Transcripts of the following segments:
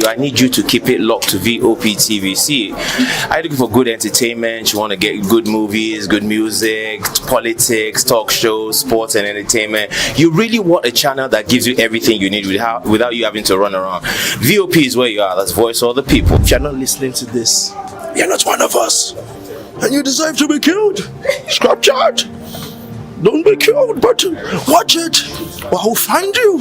I need you to keep it locked to VOP TV. See, are you looking for good entertainment? You want to get good movies, good music, politics, talk shows, sports and entertainment. You really want a channel that gives you everything you need without you having to run around. VOP is where you are. That's Voice of the People. If you're not listening to this, you're not one of us. And you deserve to be killed. Scrap charge. Don't be killed, but watch it. Or I'll find you.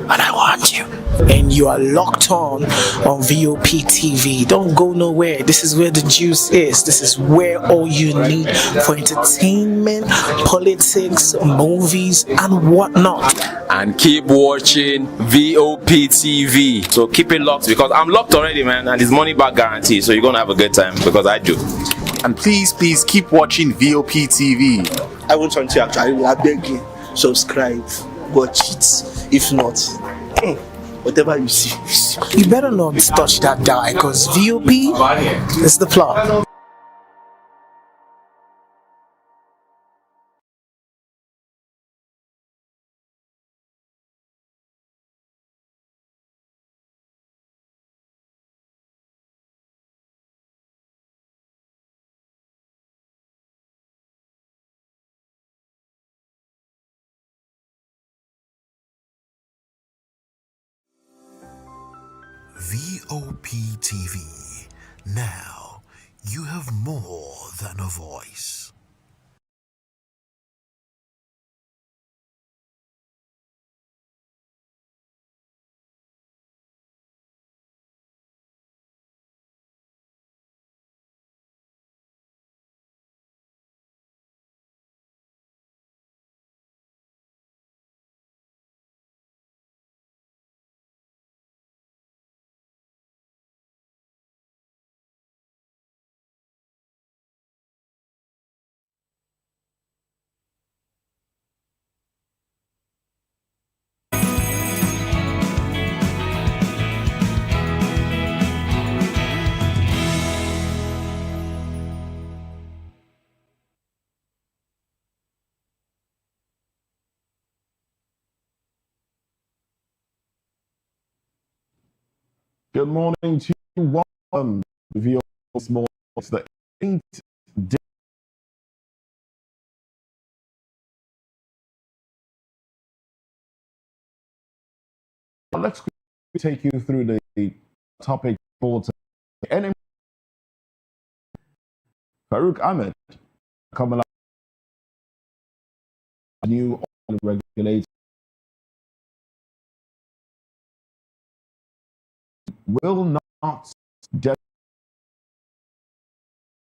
And I want you. And you are locked on VOP TV. Don't go nowhere. This is where the juice is. This is where all you need for entertainment, politics, movies, and whatnot. And keep watching VOP TV. So keep it locked, because I'm locked already, man, and it's money back guarantee. So you're gonna have a good time, because I do. And please keep watching VOP TV. I want you to actually, I beg you, subscribe, watch it. If not, whatever you see. You better not touch that die, because VOP is the plot. VOP TV. Now you have more than a voice. Good morning to you. Welcome to VOP Small. It's the 8th day. Let's take you through the topic for today. Farouk Ahmed, Kamala, new oil regulator, will not just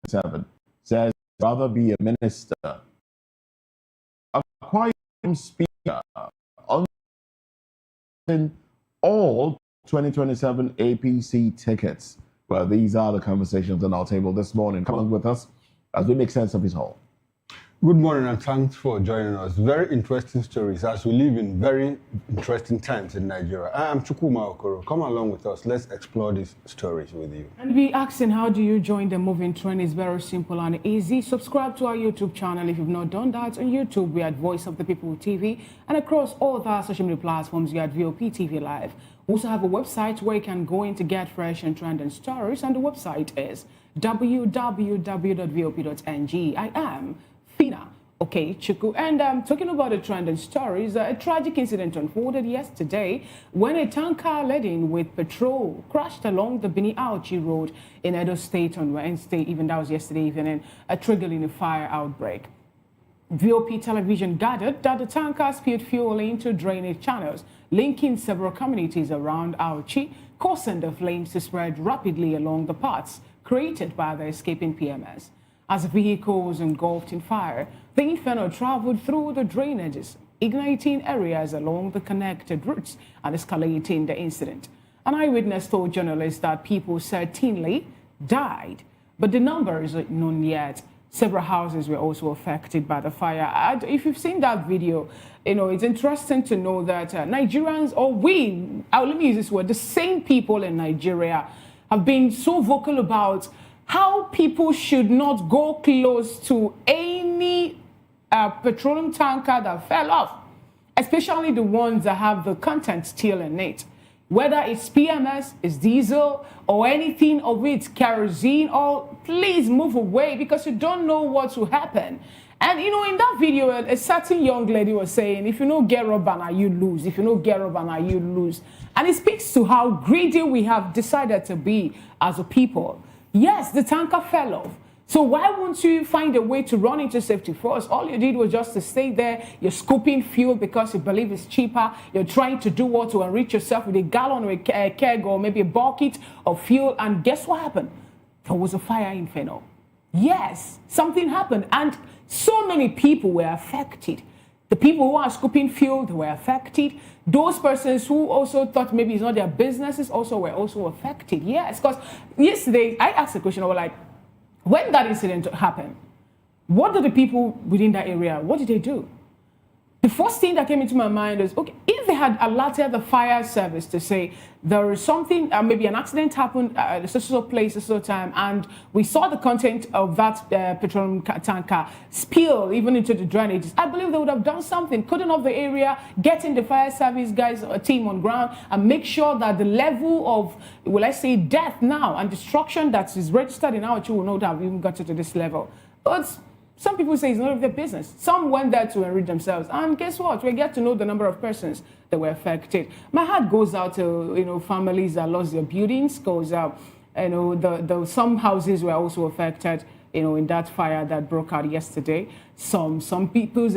7 says rather be a minister. Acquire speaker on all 2027 APC tickets. Well, these are the conversations on our table this morning. Come on with us as we make sense of it all. Good morning and thanks for joining us. Very interesting stories as we live in very interesting times in Nigeria. I am Chukuma Okoro. Come along with us. Let's explore these stories with you. And we asking, how do you join the moving trend? It's very simple and easy. Subscribe to our YouTube channel if you've not done that. On YouTube, we are at Voice of the People TV. And across all of our social media platforms, we are at VOP TV Live. We also have a website where you can go in to get fresh and trending stories. And the website is www.vop.ng. I am Fina Chuku. And talking about the trending stories, a tragic incident unfolded yesterday when a tanker laden with petrol crashed along the Bini-Auchi Road in Edo State on Wednesday, even that was yesterday evening, triggering a fire outbreak. VOP television gathered that the tanker spilled fuel into drainage channels, linking several communities around Auchi, causing the flames to spread rapidly along the paths created by the escaping PMS. As the vehicle was engulfed in fire, the inferno traveled through the drainages, igniting areas along the connected routes and escalating the incident. An eyewitness told journalists that people certainly died, but the number is not known yet. Several houses were also affected by the fire. And if you've seen that video, it's interesting to know that Nigerians, or let me use this word, the same people in Nigeria have been so vocal about how people should not go close to any petroleum tanker that fell off, especially the ones that have the content still in it. whether it's PMS, it's diesel, or anything of it, kerosene, or please move away because you don't know what will happen. And you know, in that video, a certain young lady was saying, if you don't get rubber now, you lose. If you don't get rubber now, you lose. And it speaks to how greedy we have decided to be as a people. Yes, the tanker fell off. So why won't you find a way to run into safety first? All you did was just to stay there. You're scooping fuel because you believe it's cheaper. You're trying to do what to enrich yourself with a gallon or a keg or maybe a bucket of fuel. And guess what happened? There was a fire inferno. Yes, something happened. And so many people were affected. The people who are scooping fuel, they were affected. Those persons who also thought maybe it's not their businesses also were also affected. Yes, because yesterday I asked a question, I was like, when that incident happened, what did the people within that area, what did they do? The first thing that came into my mind is, okay, if they had alerted the fire service to say there is something, maybe an accident happened at a certain place, a certain time, and we saw the content of that petroleum tanker spill even into the drainages, I believe they would have done something, cordon off the area, getting the fire service guys, a team on ground, and make sure that the level of, well, let's say, death now and destruction that is registered in Amaechi will not have even gotten to this level. But some people say it's none of their business. Some went there to enrich themselves. And guess what? We get to know the number of persons that were affected. My heart goes out to, you know, families that lost their buildings, goes out, you know, some houses were also affected, you know, in that fire that broke out yesterday. Some people's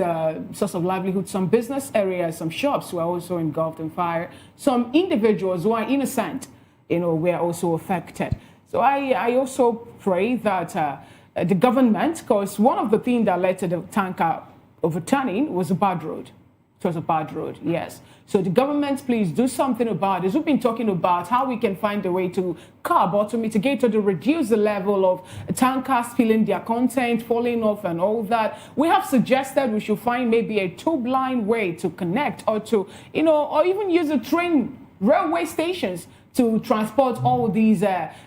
source of livelihood, some business areas, some shops were also engulfed in fire. Some individuals who are innocent, you know, were also affected. So I also pray that the government, because one of the things that led to the tanker overturning was a bad road. It was a bad road, yes. So the government, please do something about this. We've been talking about how we can find a way to curb or to mitigate or to reduce the level of tankers spilling their content, falling off and all that. We have suggested we should find maybe a tube-line way to connect or to, you know, or even use a train, railway stations to transport all these,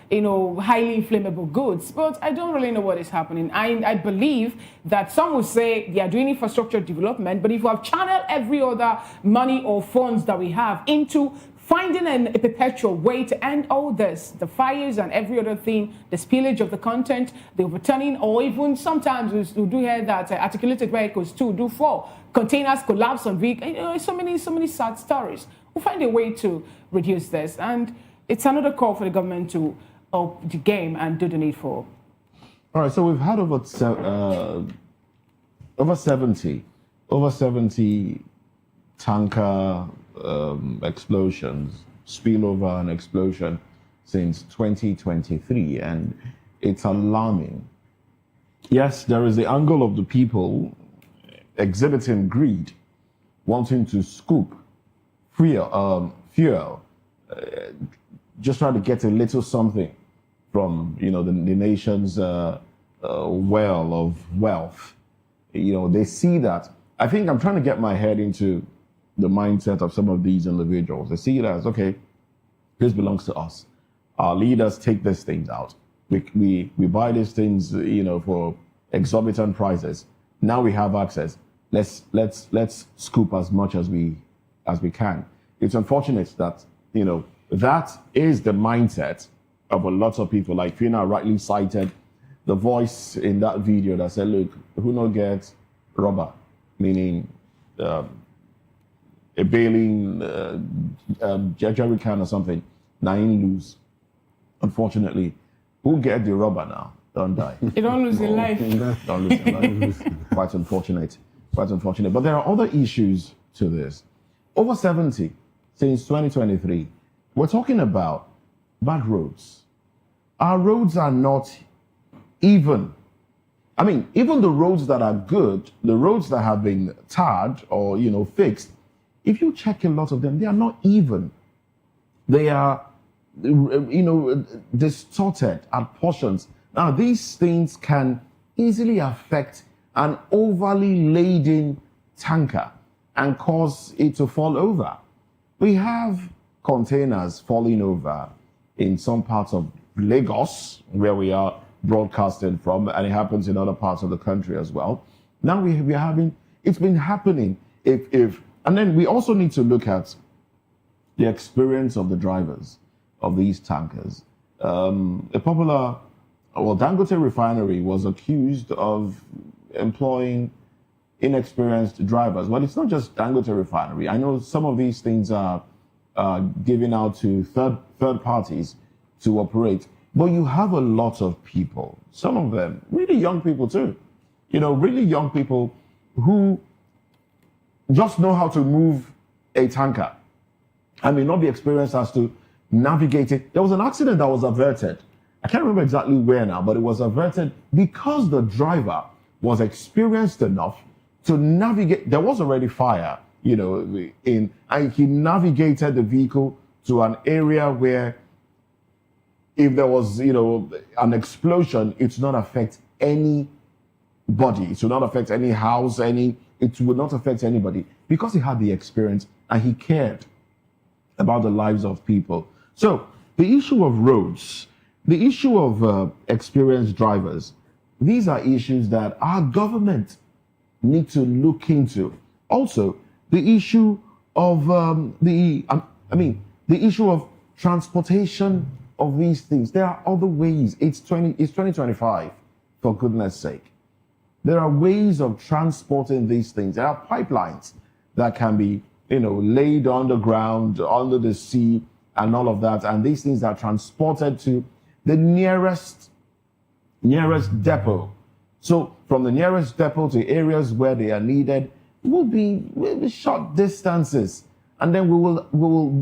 you know, highly inflammable goods. But I don't really know what is happening. I believe that some will say they are doing infrastructure development, but if we have channeled every other money or funds that we have into finding a perpetual way to end all this, the fires and every other thing, the spillage of the content, the overturning, or even sometimes we do hear that articulated vehicles too do fall. Containers collapse on vehicles. You know, so many sad stories. We'll find a way to reduce this. And it's another call for the government to up the game and do the needful. All right, so we've had over 70 tanker explosions, spillover and explosion since 2023, and it's alarming. Yes, there is the angle of the people exhibiting greed, wanting to scoop fuel, just trying to get a little something from, you know, the nation's well of wealth. You know, they see that. I think I'm trying to get my head into the mindset of some of these individuals. They see it as, okay, this belongs to us. Our leaders take these things out. We buy these things, you know, for exorbitant prices. Now we have access. Let's scoop as much as we can. It's unfortunate that, you know, that is the mindset of a lot of people. Like Fina rightly cited the voice in that video that said, look, who not gets rubber, meaning a bailing jerry can or something, 9 lose. Unfortunately, who get the rubber now? Don't die. You don't lose your life. Don't lose your life. Quite unfortunate. Quite unfortunate. But there are other issues to this. Over 70 since 2023. We're talking about bad roads. Our roads are not even. I mean, even the roads that are good, the roads that have been tarred or, you know, fixed, if you check a lot of them, they are not even. They are, you know, distorted at portions. Now, these things can easily affect an overly laden tanker and cause it to fall over. We have containers falling over in some parts of Lagos, where we are broadcasting from, and it happens in other parts of the country as well. Now we are having, it's been happening. And then we also need to look at the experience of the drivers of these tankers. Dangote Refinery was accused of employing inexperienced drivers. Well, it's not just Dangote Refinery. I know some of these things are given out to third parties to operate, but you have a lot of people, some of them really young people too, really young people who just know how to move a tanker. I may not be experienced as to navigate it. There was an accident that was averted. I can't remember exactly where now, but it was averted because the driver was experienced enough to navigate. There was already fire, and he navigated the vehicle to an area where if there was, an explosion, it would not affect anybody. It would not affect any house, it would not affect anybody because he had the experience and he cared about the lives of people. So the issue of roads, the issue of experienced drivers, these are issues that our government need to look into. Also, the issue of the issue of transportation of these things. There are other ways. It's 2025, for goodness sake. There are ways of transporting these things. There are pipelines that can be, laid underground, under the sea, and all of that. And these things are transported to the nearest depot. So from the nearest depot to areas where they are needed will be short distances, and then we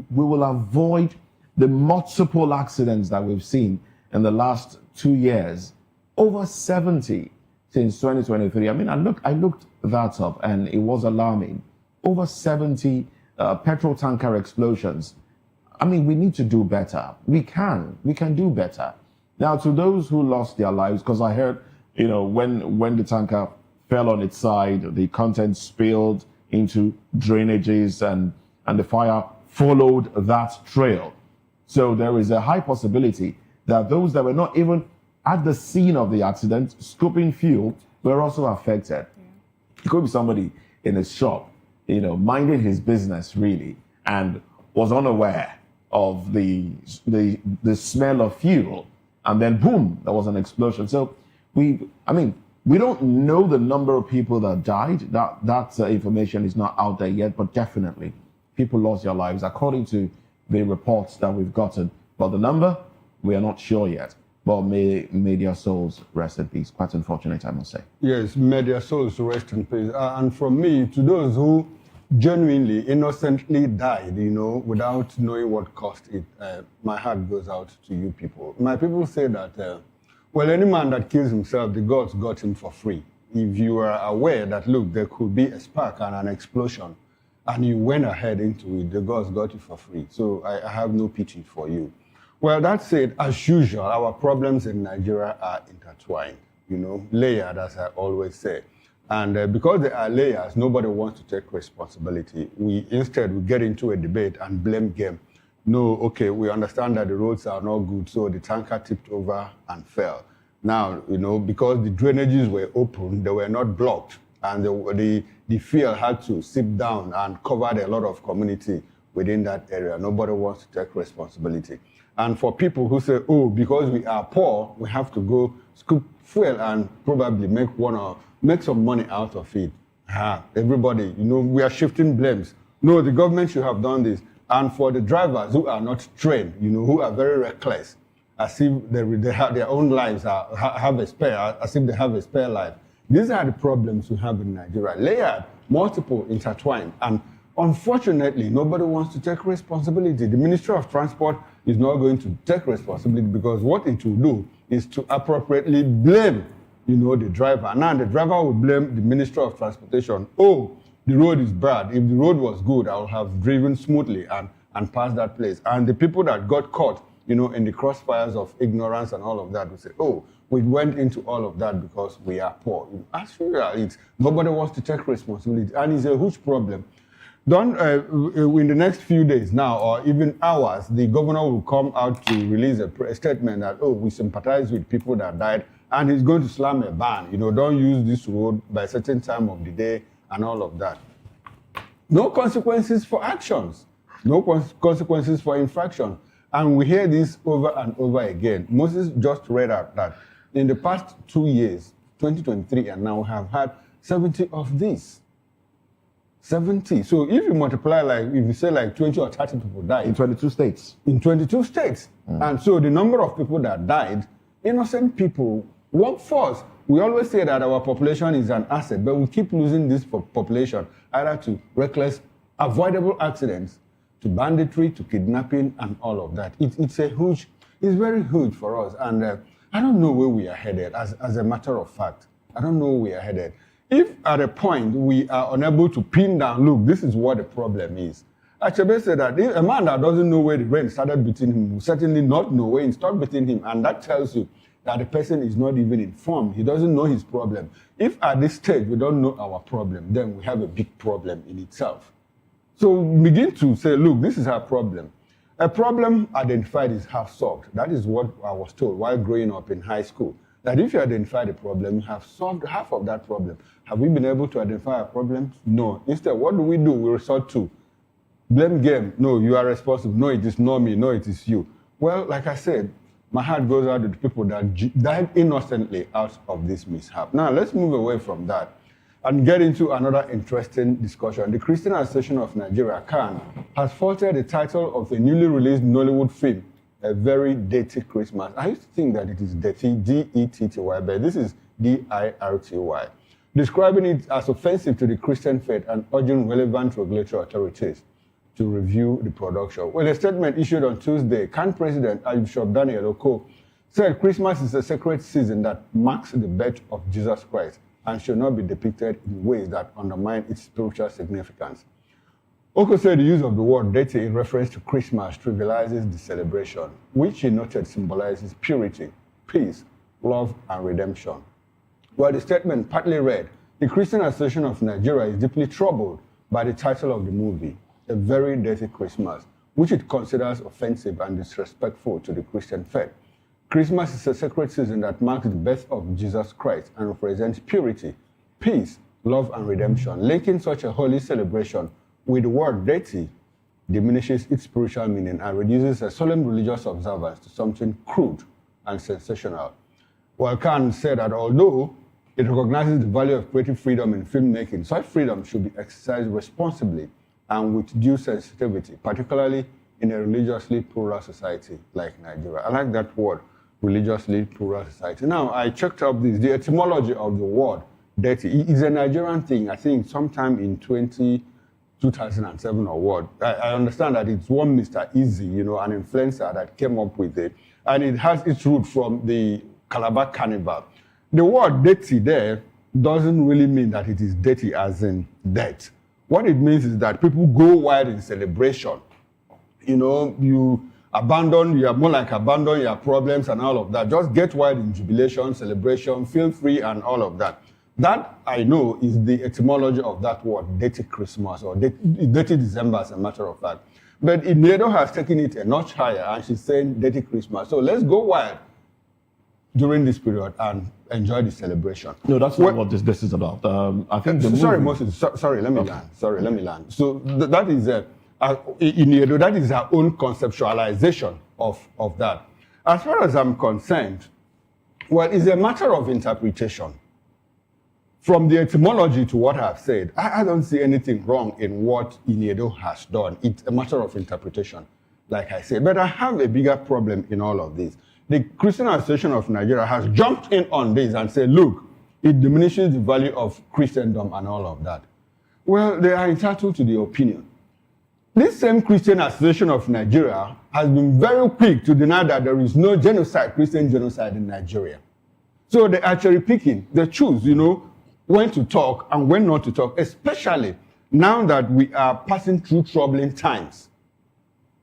will avoid the multiple accidents that we've seen in the last 2 years. Over 70 since 2023. I mean, I looked that up and it was alarming. Over 70 petrol tanker explosions. I mean, we need to do better. We can do better. Now, to those who lost their lives, because I heard, when the tanker fell on its side, the contents spilled into drainages and the fire followed that trail. So there is a high possibility that those that were not even at the scene of the accident, scooping fuel, were also affected. It could be somebody in a shop, minding his business really, and was unaware of the smell of fuel, and then boom, there was an explosion. So we don't know the number of people that died. That information is not out there yet, but definitely people lost their lives according to the reports that we've gotten. But the number, we are not sure yet. But may their souls rest in peace. Quite unfortunate, I must say. Yes, may their souls rest in peace. And from me, to those who genuinely, innocently died, without knowing what caused it, my heart goes out to you people. My people say that, any man that kills himself, the gods got him for free. If you are aware that, look, there could be a spark and an explosion, and you went ahead into it, the gods got you for free. So I have no pity for you. Well, that said, as usual, our problems in Nigeria are intertwined, layered, as I always say. And because they are layers, nobody wants to take responsibility. We get into a debate and blame game. No, okay, we understand that the roads are not good, so the tanker tipped over and fell. Now, because the drainages were open, they were not blocked, and the fuel had to seep down and covered a lot of community within that area. Nobody wants to take responsibility. And for people who say, because we are poor, we have to go scoop fuel and probably make some money out of it. Everybody, we are shifting blames. No, the government should have done this. And for the drivers who are not trained, who are very reckless, as if they have their own lives, have a spare, as if they have a spare life. These are the problems we have in Nigeria. Layered, multiple, intertwined. And unfortunately, nobody wants to take responsibility. The Ministry of Transport is not going to take responsibility because what it will do is to appropriately blame, the driver. Now the driver will blame the Ministry of Transportation. The road is bad. If the road was good, I would have driven smoothly and passed that place. And the people that got caught, in the crossfires of ignorance and all of that will say, we went into all of that because we are poor. As usual, nobody wants to take responsibility. And it's a huge problem. In the next few days now, or even hours, the governor will come out to release a statement that, we sympathize with people that died, and he's going to slam a ban. Don't use this road by a certain time of the day and all of that. No consequences for actions. no consequences for infraction. And we hear this over and over again. Moses just read out that in the past 2 years, 2023 and now, we have had 70 of these. 70. So if you multiply, like, if you say like 20 or 30 people died. In 22 states. In 22 states. And so the number of people that died, innocent people, workforce. We always say that our population is an asset, but we keep losing this population either to reckless, avoidable accidents, to banditry, to kidnapping, and all of that. It's very huge for us. And I don't know where we are headed, as a matter of fact. I don't know where we are headed. If at a point we are unable to pin down, look, this is what the problem is. Achebe said that a man that doesn't know where the rain started beating him will certainly not know where it started beating him. And that tells you that the person is not even informed. He doesn't know his problem. If at this stage we don't know our problem, then we have a big problem in itself. So begin to say, look, this is our problem. A problem identified is half solved. That is what I was told while growing up in high school. That if you identify the problem, you have solved half of that problem. Have we been able to identify our problems? No. Instead, what do? We resort to blame game. No, you are responsible. No, it is not me. No, it is you. Well, like I said, my heart goes out to the people that died innocently out of this mishap. Now, let's move away from that and get into another interesting discussion. The Christian Association of Nigeria, CAN, has faulted the title of a newly released Nollywood film, A Very Dirty Christmas. I used to think that it is dirty, D-E-T-T-Y, but this is D-I-R-T-Y, describing it as offensive to the Christian faith and urging relevant regulatory authorities to review the production. Well, a statement issued on Tuesday, CAN President Archbishop Daniel Oko said Christmas is a sacred season that marks the birth of Jesus Christ and should not be depicted in ways that undermine its spiritual significance. Oko said the use of the word dirty in reference to Christmas trivializes the celebration, which he noted symbolizes purity, peace, love, and redemption. While the statement partly read, the Christian Association of Nigeria is deeply troubled by the title of the movie, A Very Dirty Christmas, which it considers offensive and disrespectful to the Christian faith. Christmas is a sacred season that marks the birth of Jesus Christ and represents purity, peace, love, and redemption. Linking such a holy celebration with the word dirty diminishes its spiritual meaning and reduces a solemn religious observance to something crude and sensational. While CAN said that although it recognizes the value of creative freedom in filmmaking, such freedom should be exercised responsibly and with due sensitivity, particularly in a religiously plural society like Nigeria. I like that word, religiously plural society. Now, I checked up this. The etymology of the word dirty is a Nigerian thing, I think sometime in 2007 or what. I understand that it's one Mr. Easy, an influencer that came up with it. And it has its root from the Calabar Carnival. The word dirty there doesn't really mean that it is dirty as in dirt. What it means is that people go wild in celebration. You abandon your problems and all of that. Just get wild in jubilation, celebration, feel free and all of that. That, I know, is the etymology of that word, dirty Christmas or dirty December, as a matter of fact. But Inedo has taken it a notch higher and she's saying dirty Christmas. So let's go wild during this period and enjoy the celebration. No, that's not what this is about. I think the Sorry, movie... Moses. Sorry, let me land. So that is Inedo, that is our own conceptualization of that. As far as I'm concerned, well, it's a matter of interpretation. From the etymology to what I've said, I don't see anything wrong in what Inedo has done. It's a matter of interpretation, like I said. But I have a bigger problem in all of this. The Christian Association of Nigeria has jumped in on this and said, look, it diminishes the value of Christendom and all of that. Well, they are entitled to the opinion. This same Christian Association of Nigeria has been very quick to deny that there is no genocide, Christian genocide in Nigeria. So they are cherry picking. They choose, when to talk and when not to talk, especially now that we are passing through troubling times.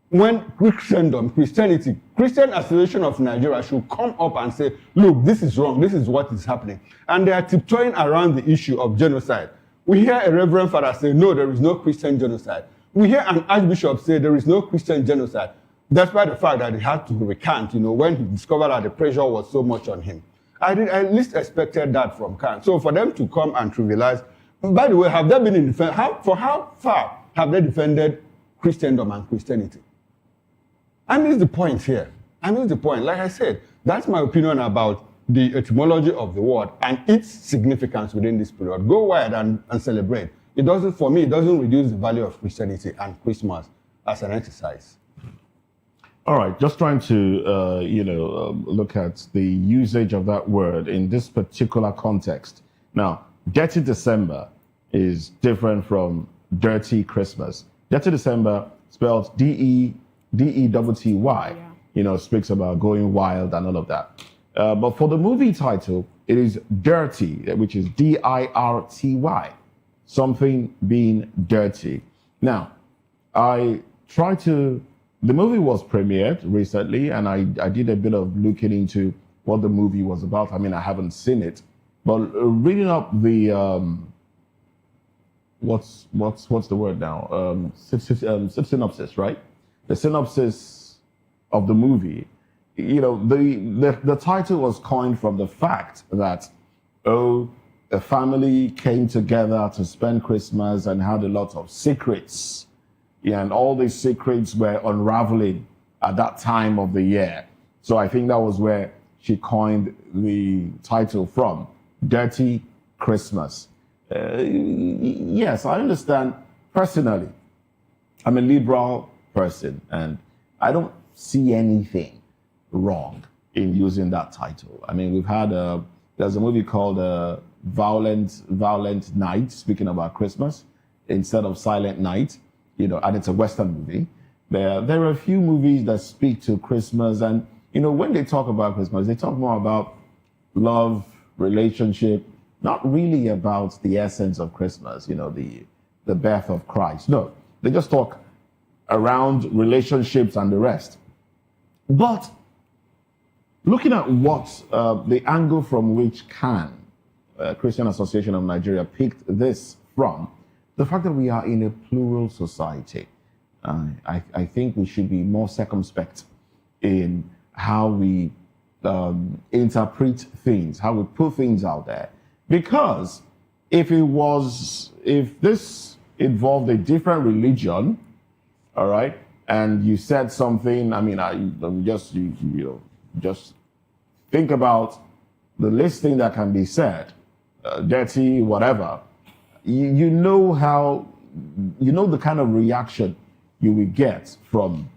When Christianity, Christian Association of Nigeria should come up and say, look, this is wrong, this is what is happening. And they are tiptoeing around the issue of genocide. We hear a reverend father say, no, there is no Christian genocide. We hear an archbishop say there is no Christian genocide, despite the fact that he had to recant, when he discovered that the pressure was so much on him. I at least expected that from CAN. So for them to come and trivialize, by the way, have they been in defense? How far have they defended Christendom and Christianity. I miss the point here. I miss the point. Like I said, that's my opinion about the etymology of the word and its significance within this period. Go wild and celebrate. It doesn't, for me, it doesn't reduce the value of Christianity and Christmas as an exercise. All right, just trying to, look at the usage of that word in this particular context. Now, Dirty December is different from Dirty Christmas. Dirty December, spelled D-E-T-T-Y, speaks about going wild and all of that. But for the movie title, it is Dirty, which is D-I-R-T-Y, something being dirty. Now, the movie was premiered recently, and I did a bit of looking into what the movie was about. I mean, I haven't seen it, but reading up the what's the word now? Synopsis, right? The synopsis of the movie. The title was coined from the fact that a family came together to spend Christmas and had a lot of secrets. Yeah, and all these secrets were unraveling at that time of the year. So I think that was where she coined the title from, Dirty Christmas. Yes, I understand personally. I'm a liberal person, and I don't see anything wrong in using that title. I mean, we've had there's a movie called Violent Night, speaking about Christmas, instead of Silent Night. And it's a Western movie. There are a few movies that speak to Christmas, and when they talk about Christmas, they talk more about love, relationship, not really about the essence of Christmas, the birth of Christ. No, they just talk around relationships and the rest. But looking at what the angle from which Christian Association of Nigeria, picked this from, the fact that we are in a plural society, I think we should be more circumspect in how we interpret things, how we put things out there. Because if this involved a different religion, all right, and you said something, I mean, just think about the listing that can be said, dirty, whatever. You know the kind of reaction you will get from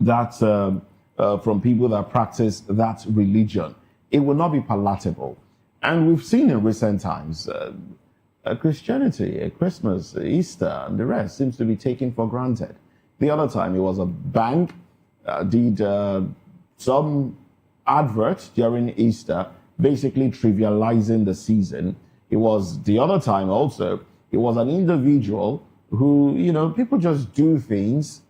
that, from people that practice that religion. It will not be palatable. And we've seen in recent times, Christianity, Christmas, Easter, and the rest seems to be taken for granted. The other time, it was a bank did some advert during Easter, basically trivializing the season. It was the other time also, it was an individual who, people just do things,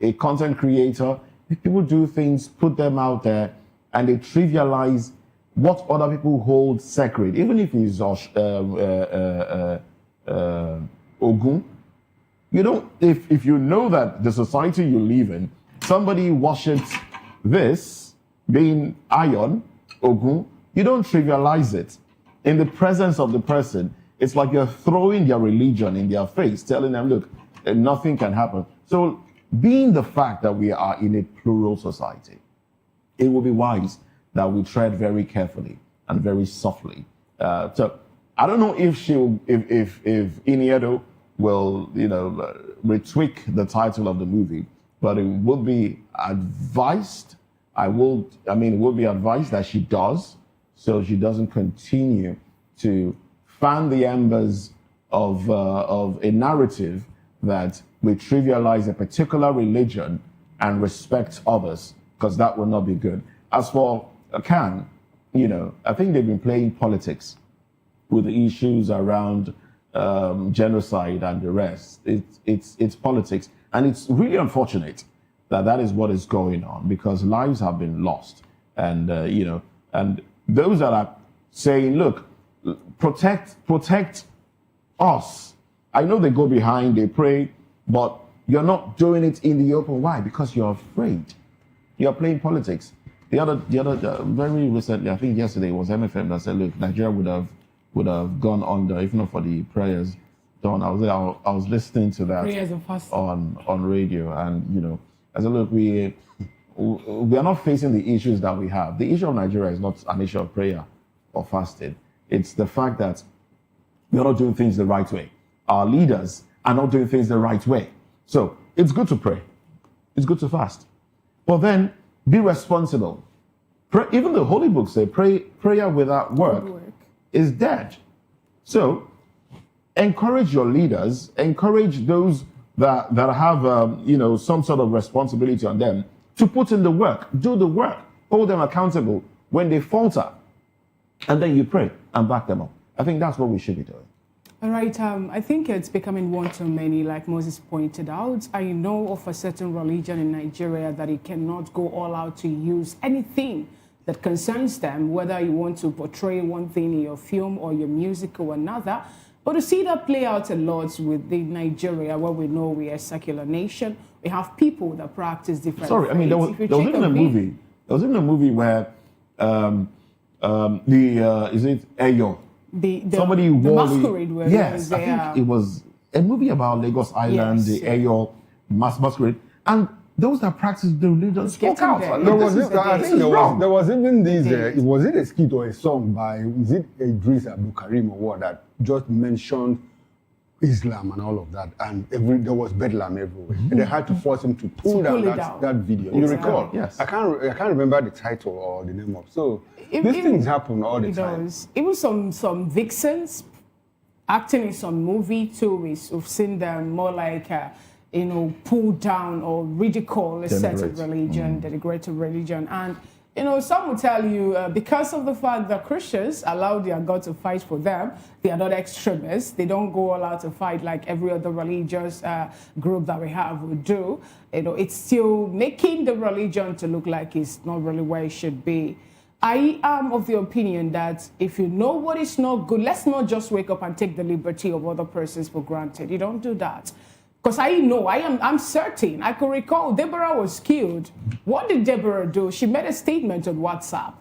a content creator, people do things, put them out there, and they trivialize what other people hold sacred, even if it's Ogun. If you know that the society you live in, somebody worships this, being Iron, Ogun, you don't trivialize it. In the presence of the person, it's like you're throwing their religion in their face, telling them, look, nothing can happen. So, being the fact that we are in a plural society, it will be wise that we tread very carefully and very softly. So, I don't know if Iniedo will, retweak the title of the movie, but it would be advised. It would be advised that she does, so she doesn't continue to fan the embers of a narrative that we trivialize a particular religion and respect others, because that will not be good. As for Khan, I think they've been playing politics with the issues around genocide and the rest. It's politics, and it's really unfortunate that is what is going on, because lives have been lost, and and those that are saying, look, protect us. I know they go behind, they pray, but you're not doing it in the open. Why? Because you're afraid. You're playing politics. The other very recently, I think yesterday, it was MFM that said, look, Nigeria would have gone under if not for the prayers Dawn, I was listening to that Prayers and fasting. on radio, and I said, look, we are not facing the issues that we have. The issue of Nigeria is not an issue of prayer or fasting. It's the fact that we are not doing things the right way. Our leaders are not doing things the right way. So it's good to pray. It's good to fast. But then be responsible. Even the Holy Book says prayer without work is dead. So encourage your leaders, encourage those that have some sort of responsibility on them to put in the work, do the work, hold them accountable when they falter, and then you pray and back them up. I think that's what we should be doing. All right, I think it's becoming one too many, like Moses pointed out. I know of a certain religion in Nigeria that it cannot go all out to use anything that concerns them, whether you want to portray one thing in your film or your music or another. But to see that play out a lot within Nigeria, where we know we are a secular nation, we have people that practice different Sorry, I mean, there was even a movie. There was even a movie where is it Eyo? Somebody wore masquerade. Yes, I think it was a movie about Lagos Island, the Eyo masquerade, and those that practice the religion spoke out. There was even this. Was it a skit or a song by Idris Abdul Karim or what that just mentioned Islam and all of that, and there was bedlam everywhere, and they had to force him to pull down that video. You recall? Yes. I can't remember the title or the name of. So these things happen all the time. Even some vixens acting in some movie too. We've seen them more like pull down or ridicule a certain religion, denigrate a religion, and some will tell you because of the fact that Christians allow their God to fight for them, they are not extremists. They don't go all out to fight like every other religious group that we have would do. It's still making the religion to look like it's not really where it should be. I am of the opinion that if you know what is not good, let's not just wake up and take the liberty of other persons for granted. You don't do that. Because I'm certain, I could recall Deborah was killed. What did Deborah do? She made a statement on WhatsApp.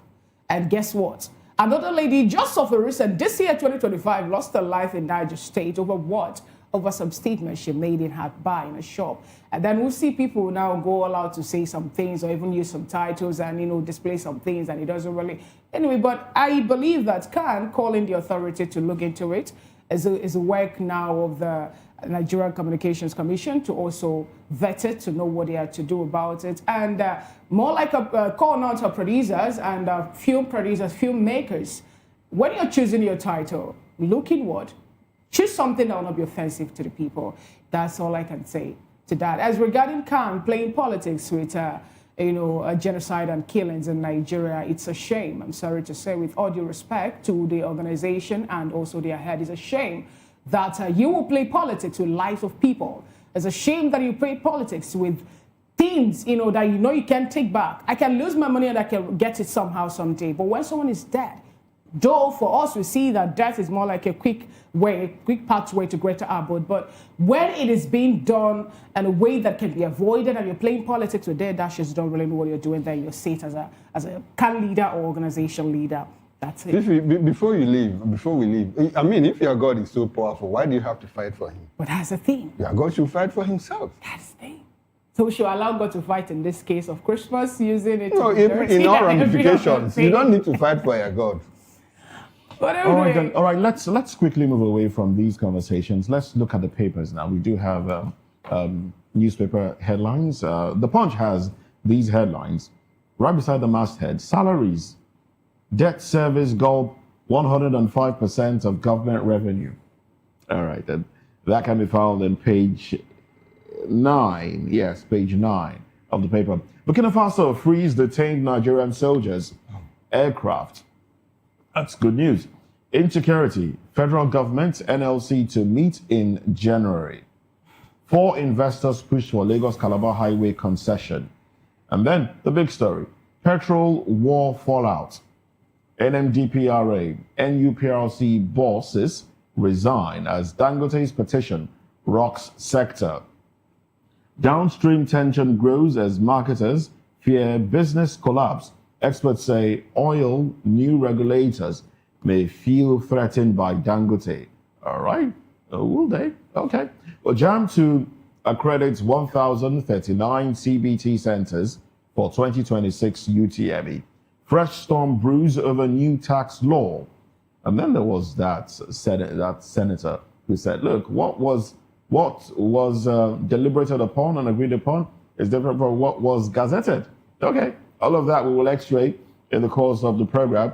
And guess what? Another lady just of a recent, this year, 2025, lost her life in Niger State over what? Over some statements she made in her bar in a shop. And then we'll see people now go all out to say some things or even use some titles and, display some things, and it doesn't really... Anyway, but I believe that calling the authority to look into it is a work now of the Nigerian Communications Commission to also vet it, to know what they are to do about it, and more like calling out our producers and film producers, filmmakers. When you're choosing your title, look inward. Choose something that will not be offensive to the people. That's all I can say to that. As regarding Khan playing politics with genocide and killings in Nigeria, it's a shame. I'm sorry to say, with all due respect to the organization and also their head, it's a shame that you will play politics with lives of people. It's a shame that you play politics with things, that you can't take back. I can lose my money and I can get it somehow someday. But when someone is dead, though for us we see that death is more like a quick pathway to greater abode. But when it is being done in a way that can be avoided and you're playing politics with dead dashes, you don't really know what you're doing there. You're set as a can leader or organization leader. That's it. Before we leave, I mean, if your God is so powerful, why do you have to fight for him? But that's the thing. Your God should fight for himself. That's the thing. So we should allow God to fight in this case of Christmas, using it. No, in all ramifications, you don't need to fight for your God. But anyway. All right. Let's quickly move away from these conversations. Let's look at the papers now. We do have newspaper headlines. The Punch has these headlines right beside the masthead: salaries. Debt service gulp 105% of government revenue. All right, then that can be found on page 9. Yes, page 9 of the paper. Burkina Faso frees detained Nigerian soldiers' aircraft. That's good news. Insecurity. Federal government, NLC to meet in January. 4 investors push for Lagos Calabar Highway concession. And then the big story: petrol war fallout. NMDPRA, NUPRC bosses resign as Dangote's petition rocks sector. Downstream tension grows as marketers fear business collapse. Experts say oil new regulators may feel threatened by Dangote. All right. Will they? Okay. Well, JAM to accredit 1,039 CBT centers for 2026 UTME. Fresh storm brews over new tax law. And then there was that senator who said, look, what was deliberated upon and agreed upon is different from what was gazetted. Okay, all of that we will x-ray in the course of the program.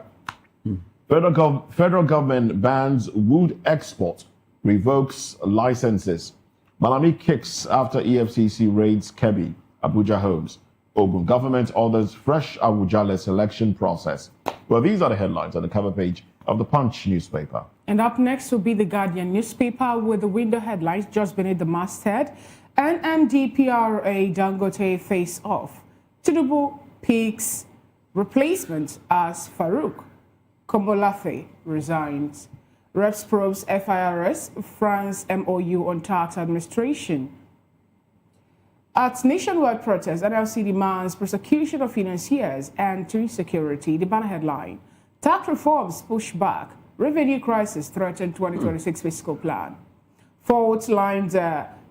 Federal government bans wood export, revokes licenses. Malami kicks after EFCC raids Kebbi, Abuja homes. Ogun government orders fresh Awujale selection process. Well, these are the headlines on the cover page of the Punch newspaper. And up next will be the Guardian newspaper with the window headlines just beneath the masthead. NMDPRA Dangote face off. Tinubu picks replacement as Farouk. Komolafe resigns. Reps probes FIRS, France MOU on tax administration. At nationwide protest, NLC demands prosecution of financiers and to security. The banner headline: tax reforms push back. Revenue crisis threaten 2026 fiscal plan. Fault lines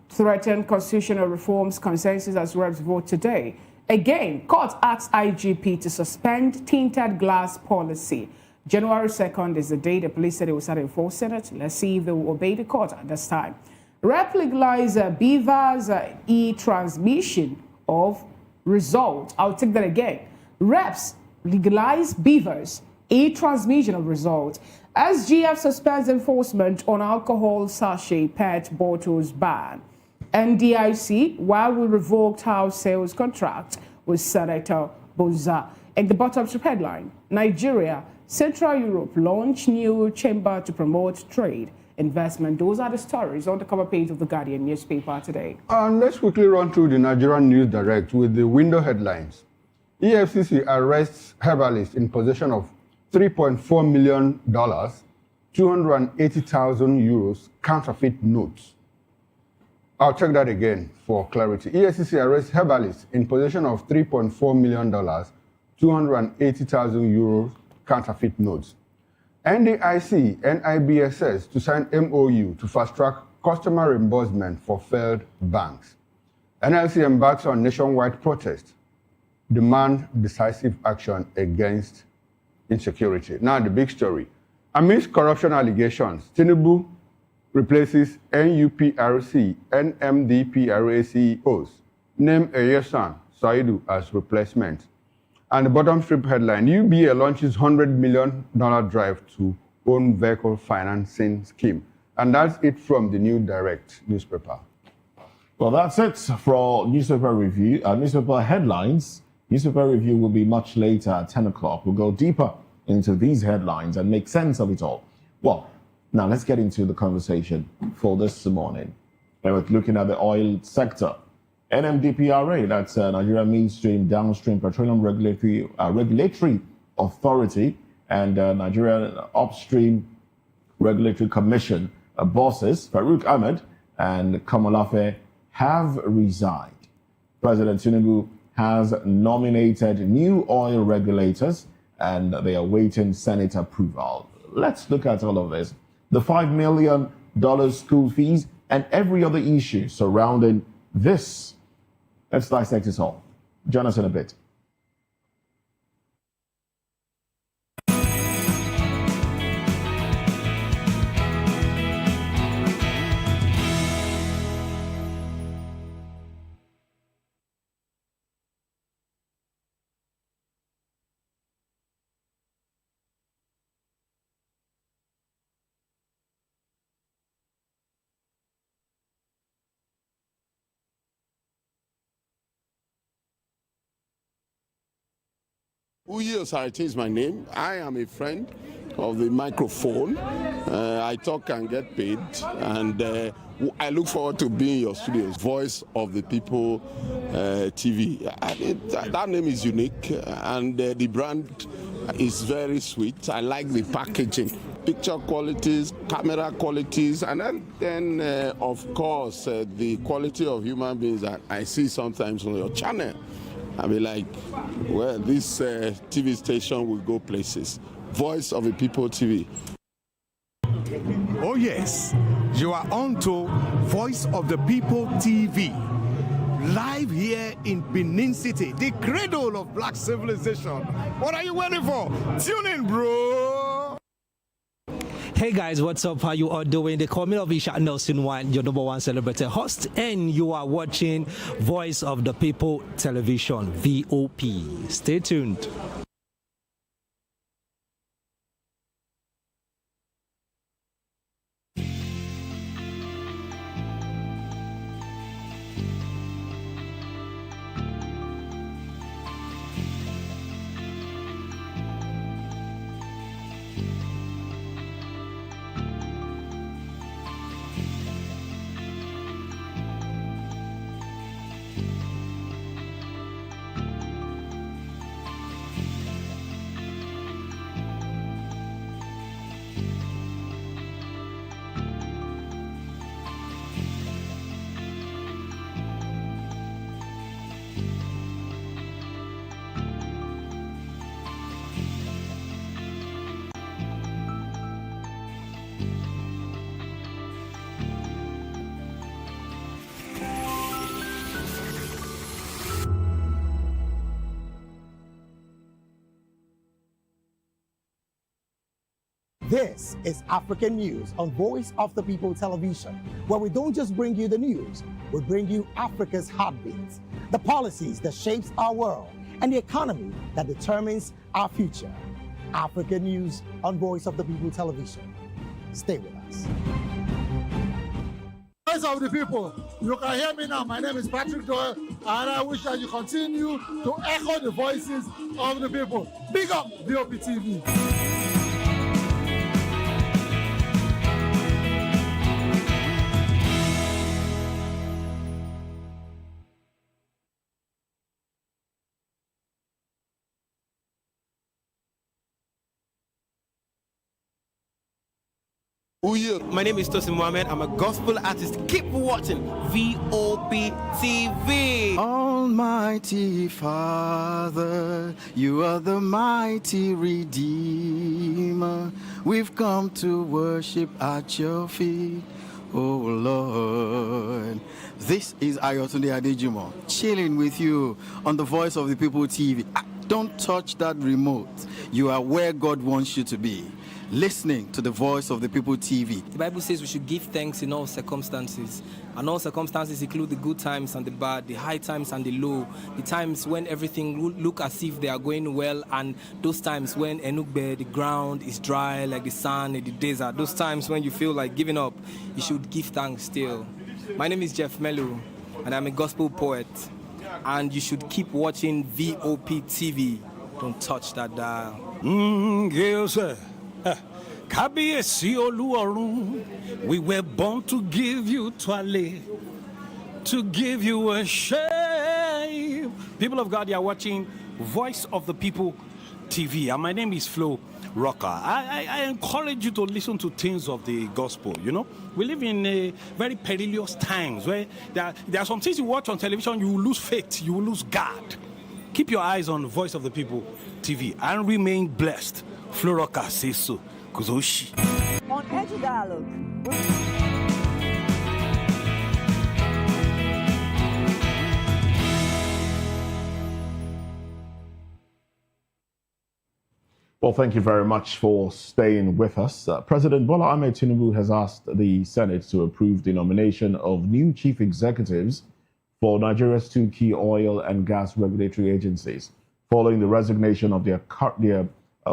threaten constitutional reforms consensus as reps vote today. Again, court asks IGP to suspend tinted glass policy. January 2nd is the day the police said it will start enforcing it. Let's see if they will obey the court at this time. Rep legalize Beaver's e-transmission of results. I'll take that again. Reps legalize Beaver's e-transmission of results. SGF suspends enforcement on alcohol sachet PET bottles ban. NDIC, while we revoked house sales contract with Senator Boza. And the bottom headline: Nigeria, Central Europe launch new chamber to promote trade, investment. Those are the stories on the cover page of the Guardian newspaper today. And let's quickly run through the Nigerian News Direct with the window headlines. EFCC arrests herbalist in possession of $3.4 million, 280,000 euros counterfeit notes. I'll check that again for clarity. EFCC arrests herbalist in possession of $3.4 million, 280,000 euros counterfeit notes. NDIC, NIBSS to sign MOU to fast-track customer reimbursement for failed banks. NLC embarks on nationwide protest, demand decisive action against insecurity. Now the big story. Amidst corruption allegations, Tinubu replaces NUPRC, NMDPRA CEOs, name Eyesan Saidu as replacement. And the bottom strip headline: UBA launches $100 million drive to own vehicle financing scheme. And that's it from the New Direct newspaper. Well, that's it for newspaper review. Newspaper headlines. Newspaper review will be much later at 10 o'clock. We'll go deeper into these headlines and make sense of it all. Well, now let's get into the conversation for this morning. We're looking at the oil sector. NMDPRA, that's Nigeria Midstream Downstream Petroleum Regulatory Authority, and Nigeria Upstream Regulatory Commission bosses Farouk Ahmed and Komolafe have resigned. President Tinubu has nominated new oil regulators and they are waiting Senate approval. Let's look at all of this. The $5 million school fees and every other issue surrounding this. Let's dissect this all. Join us in a bit. Uyi Osarite is my name. I am a friend of the microphone. I talk and get paid, and I look forward to being in your studios. Voice of the People TV. That name is unique, and the brand is very sweet. I like the packaging, picture qualities, camera qualities, and then of course, the quality of human beings that I see sometimes on your channel. I'll be like, well, this TV station will go places. Voice of the People TV. Oh yes, You are on to Voice of the People TV, live here in Benin City, the cradle of black civilization. What are you waiting for? Tune in, bro. Hey guys, what's up? How you all doing? They call me Ovisha Nelson One, your number one celebrity host, and you are watching Voice of the People Television, VOP. Stay tuned. This is African News on Voice of the People Television, where we don't just bring you the news, we bring you Africa's heartbeats, the policies that shapes our world, and the economy that determines our future. African News on Voice of the People Television. Stay with us. Voice of the People, you can hear me now. My name is Patrick Doyle, and I wish that you continue to echo the voices of the people. Big up VOP TV. My name is Tosin Mohammed. I'm a gospel artist. Keep watching VOP TV. Almighty Father, you are the mighty Redeemer. We've come to worship at your feet, oh Lord. This is Ayotunde Adejimo, chilling with you on the Voice of the People TV. Don't touch that remote. You are where God wants you to be. Listening to the Voice of the People TV. The Bible says we should give thanks in all circumstances. And all circumstances include the good times and the bad, the high times and the low, the times when everything look as if they are going well, and those times when Enugbe, the ground is dry like the sand in the desert. Those times when you feel like giving up, you should give thanks still. My name is Jeff Melu, and I'm a gospel poet. And you should keep watching VOP TV. Don't touch that dial. Yes, sir. Kábíyèsí Olúọ̀run, we were born to give you twale, to give you a shame. People of God, you are watching Voice of the People TV, and my name is Flo Rocker. I encourage you to listen to things of the gospel. You know, we live in a very perilous times where there are some things you watch on television, you will lose faith, you will lose God. Keep your eyes on Voice of the People TV and remain blessed. Flo Rocker says so. Kuzoshi. On Edge Dialogue. Well, thank you very much for staying with us. President Bola Ahmed Tinubu has asked the Senate to approve the nomination of new chief executives for Nigeria's two key oil and gas regulatory agencies, following the resignation of their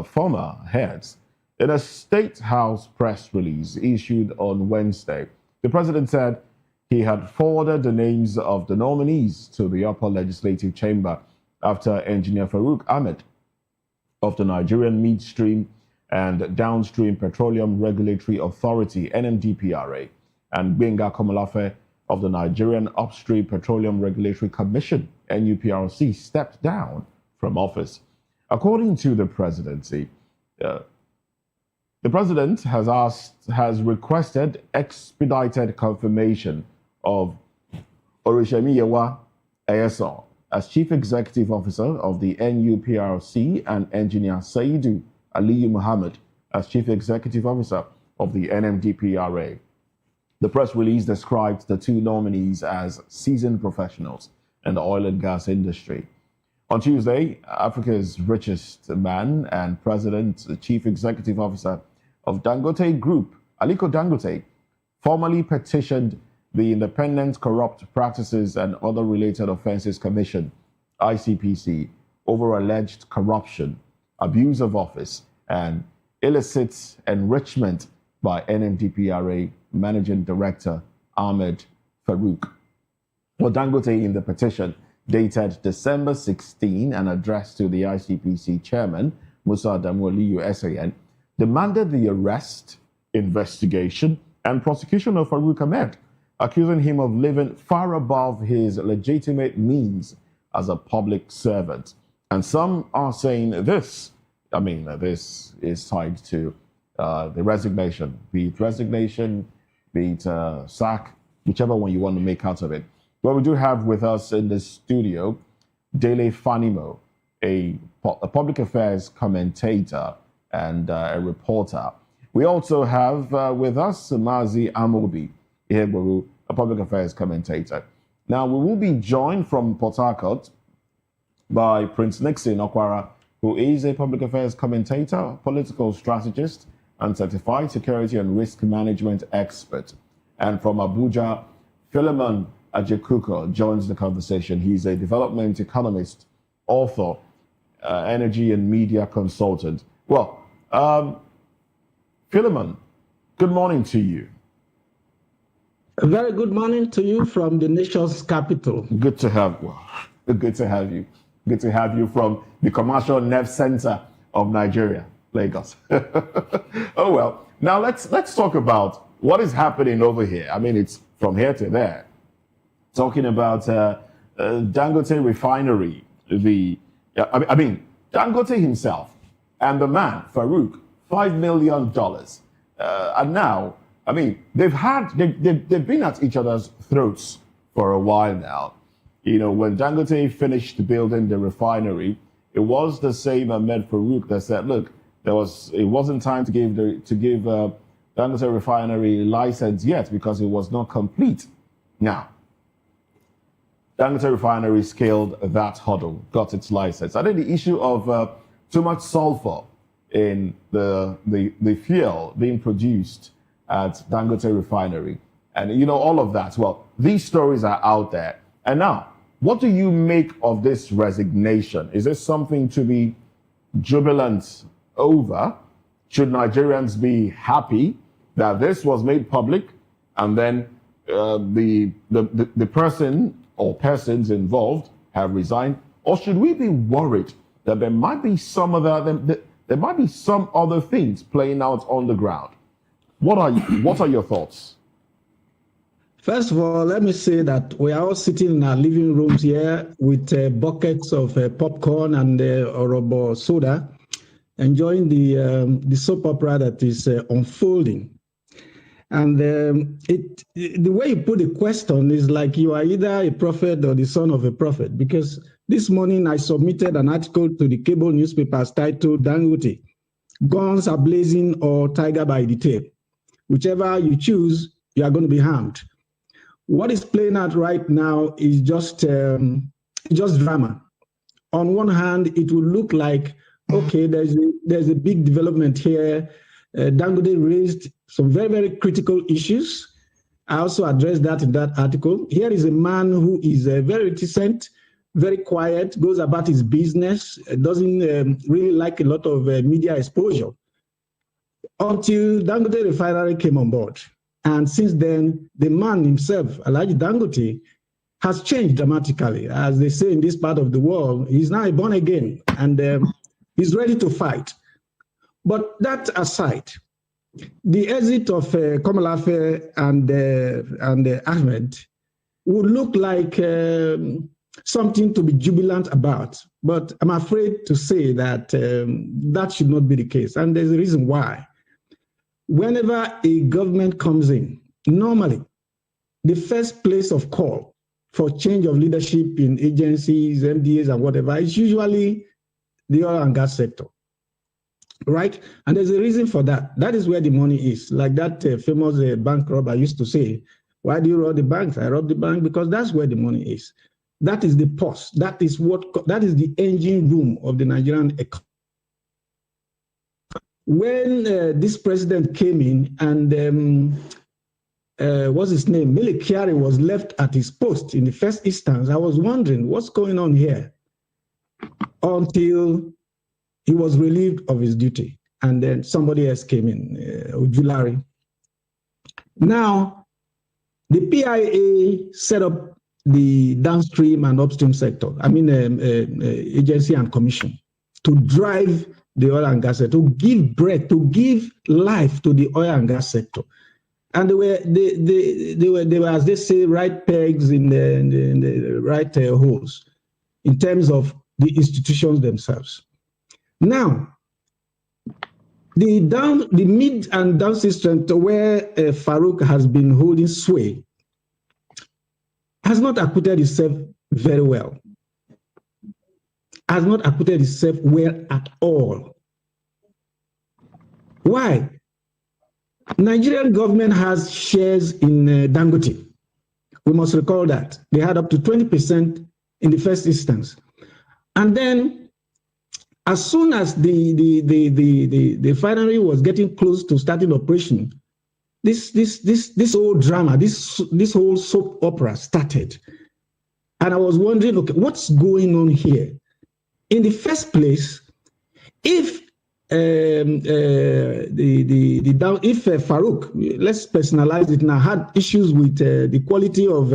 former heads. In a State House press release issued on Wednesday, the president said he had forwarded the names of the nominees to the upper legislative chamber after Engineer Farouk Ahmed of the Nigerian Midstream and Downstream Petroleum Regulatory Authority, NMDPRA, and Gbenga Komolafe of the Nigerian Upstream Petroleum Regulatory Commission, NUPRC, stepped down from office. According to the presidency, the president has requested expedited confirmation of Orishemiyewa Eyeson as Chief Executive Officer of the NUPRC and Engineer Saidu Aliyu Muhammad as Chief Executive Officer of the NMDPRA. The press release described the two nominees as seasoned professionals in the oil and gas industry. On Tuesday, Africa's richest man and president, the chief executive officer of Dangote Group, Aliko Dangote, formally petitioned the Independent Corrupt Practices and Other Related Offences Commission, ICPC, over alleged corruption, abuse of office, and illicit enrichment by NMDPRA Managing Director Ahmed Farouk. Well, Dangote, in the petition dated December 16 and addressed to the ICPC chairman, Musa Adamu Aliyu SAN, demanded the arrest, investigation, and prosecution of Farouk Ahmed, accusing him of living far above his legitimate means as a public servant. And some are saying this is tied to the resignation, be it sack, whichever one you want to make out of it. Well, we do have with us in the studio Dele Fanimo, a public affairs commentator and a reporter. We also have with us Mazi Amobi, a public affairs commentator. Now, we will be joined from Port Harcourt by Prince Nixon Okwara, who is a public affairs commentator, political strategist, and certified security and risk management expert. And from Abuja, Philemon Ajekuko joins the conversation. He's a development economist, author, energy and media consultant. Well, Philemon, good morning to you. A very good morning to you from the nation's capital. Good to have you. Good to have you. Good to have you from the commercial nerve center of Nigeria, Lagos. Oh well. Now let's talk about what is happening over here. I mean, it's from here to there. Talking about Dangote refinery. Dangote himself and the man Farouk, $5 million, and now, they've been at each other's throats for a while now. You know, when Dangote finished building the refinery, it was the same Ahmed Farouk that said, look, it wasn't time to give Dangote refinery license yet because it was not complete. Now, Dangote refinery scaled that hurdle, got its license. I think the issue of too much sulfur in the fuel being produced at Dangote refinery, and all of that. Well, these stories are out there. And now, what do you make of this resignation? Is this something to be jubilant over? Should Nigerians be happy that this was made public and then the person or persons involved have resigned? Or should we be worried that there might be some other things playing out on the ground? What are your thoughts? First of all, let me say that we are all sitting in our living rooms here with buckets of popcorn and orobo soda, enjoying the soap opera that is unfolding. And the way you put the question is like you are either a prophet or the son of a prophet, because this morning I submitted an article to the cable newspapers titled Dangote, Guns Are Blazing or Tiger by the Tail. Whichever you choose, you are going to be harmed. What is playing out right now is just drama. On one hand, it will look like, okay, there's a big development here. Dangote raised some very, very critical issues. I also addressed that in that article. Here is a man who is very reticent, very quiet, goes about his business, doesn't really like a lot of media exposure until Dangote refinery came on board. And since then, the man himself, Alhaji Dangote, has changed dramatically. As they say in this part of the world, he's now born again and he's ready to fight. But that aside, the exit of Komalafe and Ahmed would look like something to be jubilant about. But I'm afraid to say that that should not be the case. And there's a reason why. Whenever a government comes in, normally the first place of call for change of leadership in agencies, MDAs, and whatever is usually the oil and gas sector. right? And there's a reason for that. That is where the money is. Like that famous bank robber used to say, why do you rob the bank? I rob the bank because that's where the money is. That is the pulse. That is the engine room of the Nigerian economy. When this president came in and what's his name? Mele Kyari was left at his post in the first instance. I was wondering what's going on here until he was relieved of his duty. And then somebody else came in, Ujulari. Now, the PIA set up the downstream and upstream sector, agency and commission, to drive the oil and gas sector, to give breath, to give life to the oil and gas sector. And they were, as they say, right pegs in the right holes in terms of the institutions themselves. Now, the mid and downstream strength where Farouk has been holding sway has not acquitted itself very well. Has not acquitted itself well at all. Why? Nigerian government has shares in Dangote. We must recall that. They had up to 20% in the first instance. And then, as soon as the refinery was getting close to starting operation, this whole drama, this whole soap opera started. And I was wondering, okay, what's going on here? In the first place, if Farouk, let's personalize it now, had issues with the quality of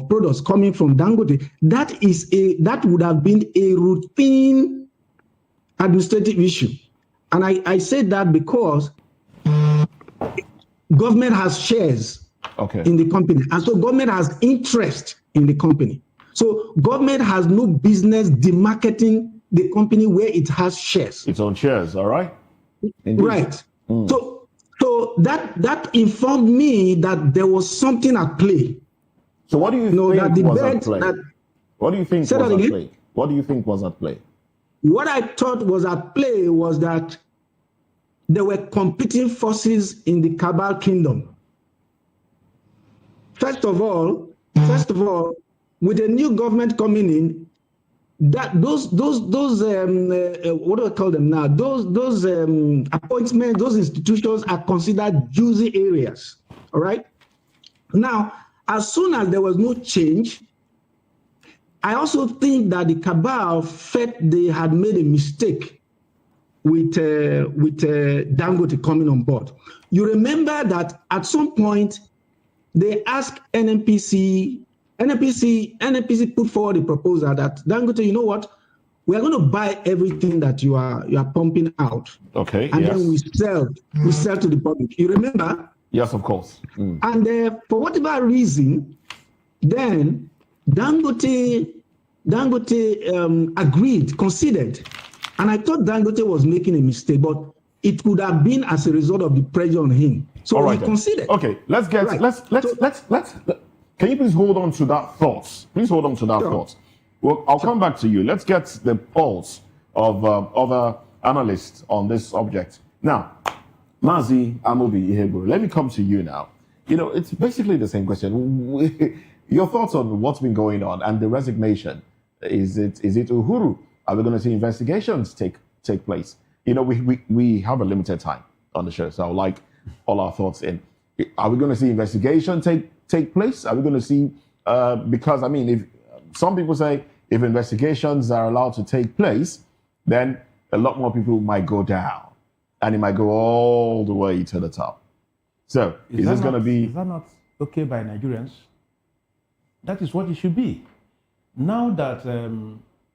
products coming from Dangote, that would have been a routine administrative issue. And I said that because government has shares in the company, and so government has interest in the company. So government has no business demarketing the company where it has shares. Its own shares, all right? Indeed. Right. So that informed me that there was something at play. So what do you think was at play? What do you think was at play? What do you think was at play? What I thought was at play was that there were competing forces in the Cabal Kingdom. First of all, with the new government coming in, that those what do I call them now? Those appointments, those institutions are considered juicy areas. All right. Now, as soon as there was no change, I also think that the cabal felt they had made a mistake with Dangote coming on board. You remember that at some point they asked NNPC put forward a proposal that Dangote, you know what, we are going to buy everything that you are pumping out. Okay. And then we sell to the public. You remember? Yes, of course. And for whatever reason, then Dangote agreed, conceded. And I thought Dangote was making a mistake, but it could have been as a result of the pressure on him. So he conceded. Okay, let's can you please hold on to that thought? Please hold on to that thought. Well, I'll come back to you. Let's get the pulse of other analysts on this subject. Now, Mazi Amobi Iheburu, let me come to you now. You know, it's basically the same question. Your thoughts on what's been going on and the resignation. Is it Uhuru? Are we going to see investigations take place? You know, we have a limited time on the show, so I would like all our thoughts in. Are we going to see investigation take place? Are we going to see, because I mean, if some people say if investigations are allowed to take place, then a lot more people might go down and it might go all the way to the top. So is this going to be... Is that not okay by Nigerians? That is what it should be. Now that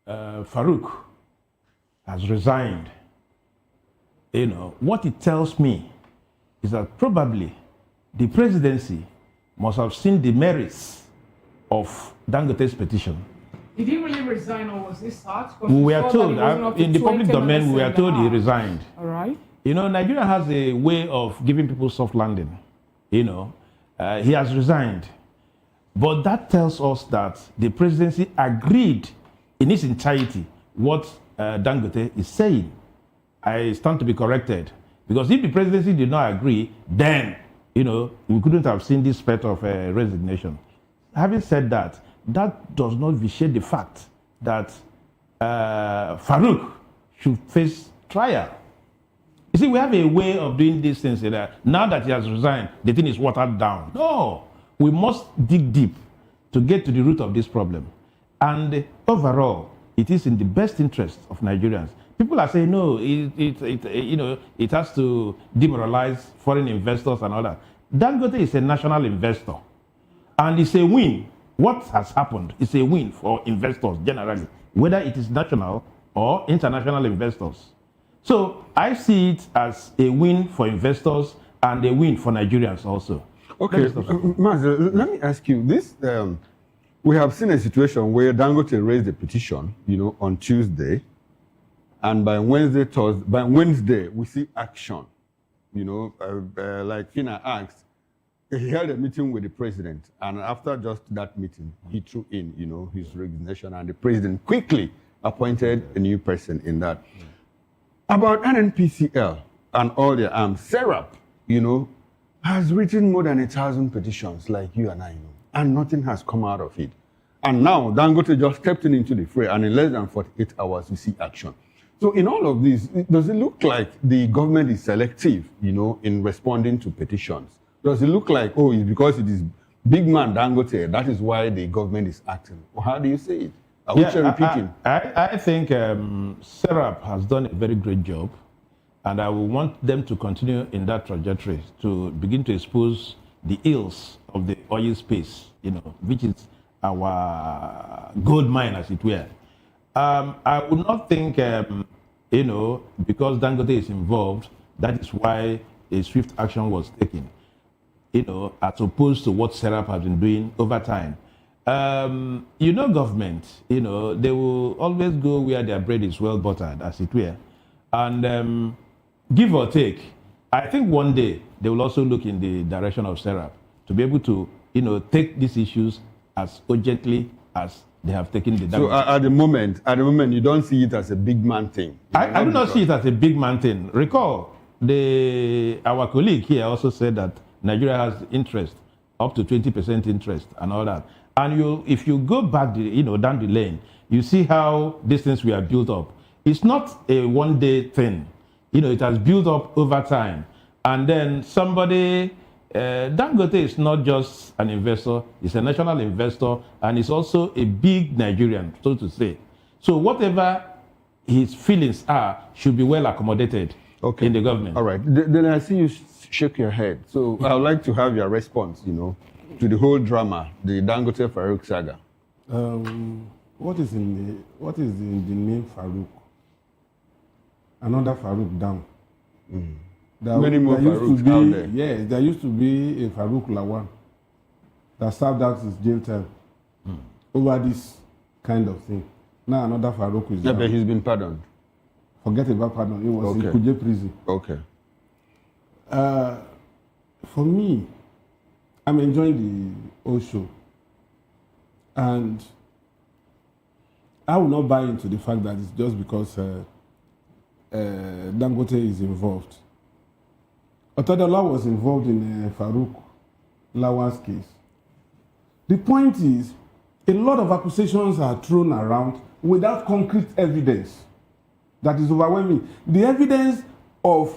Farouk has resigned, you know, what it tells me is that probably the presidency must have seen the merits of Dangote's petition. Did he really resign or was this hard? We were told, in the public domain, we were told he resigned. All right. You know, Nigeria has a way of giving people soft landing. You know, he has resigned. But that tells us that the presidency agreed in its entirety what Dangote is saying. I stand to be corrected. Because if the presidency did not agree, then, we couldn't have seen this spate of resignation. Having said that, that does not vitiate the fact that Farouk should face trial. You see, we have a way of doing these things that now that he has resigned, the thing is watered down. No, we must dig deep to get to the root of this problem. And overall, it is in the best interest of Nigerians. People are saying, no, it has to demoralize foreign investors and all that. Dangote is a national investor. And it's a win. What has happened is a win for investors generally, whether it is national or international investors. So I see it as a win for investors and a win for Nigerians also. Okay, Mazi, let me ask you this. We have seen a situation where Dangote raised a petition, on Tuesday, and by Wednesday we see action. Like Fina asked, he held a meeting with the president, and after just that meeting, he threw in, his resignation, and the president quickly appointed a new person in that. About NNPCL and all their arms, Serap, has written more than 1,000 petitions, like you and I know, and nothing has come out of it. And now Dangote just stepped into the fray, and in less than 48 hours, we see action. So in all of this, does it look like the government is selective, in responding to petitions? Does it look like, it's because it is big man Dangote, that is why the government is acting? Or how do you say it? Are we cherry-picking? I think Serap has done a very great job, and I will want them to continue in that trajectory to begin to expose the ills of the oil space, which is our gold mine, as it were. I would not think, because Dangote is involved, that is why a swift action was taken, as opposed to what Serap has been doing over time. Government, they will always go where their bread is well buttered, as it were. And give or take, I think one day they will also look in the direction of Serap to be able to, take these issues as urgently as they have taken the damage. So at the moment, you don't see it as a big man thing. I do not see it as a big man thing. Recall, our colleague here also said that Nigeria has interest, up to 20% interest and all that. And if you go back, down the lane, you see how these things were built up. It's not a one-day thing. It has built up over time. And then somebody, Dangote is not just an investor, he's a national investor, and he's also a big Nigerian, so to say. So whatever his feelings are should be well accommodated in the government. All right. Then I see you shake your head. So I would like to have your response, to the whole drama, the Dangote Farouk saga. What is in the name Farouk? Another Farouk down. Many more Farouks out there. Yes, there used to be a Farouk Lawan that served out his jail term over this kind of thing. Now another Farouk is down. But he's been pardoned. Forget about pardon. It was in Kuje prison. Okay. For me, I'm enjoying the whole show. And I will not buy into the fact that it's just because Dangote is involved. Otadola was involved in Farouk Lawan's case. The point is, a lot of accusations are thrown around without concrete evidence that is overwhelming. The evidence of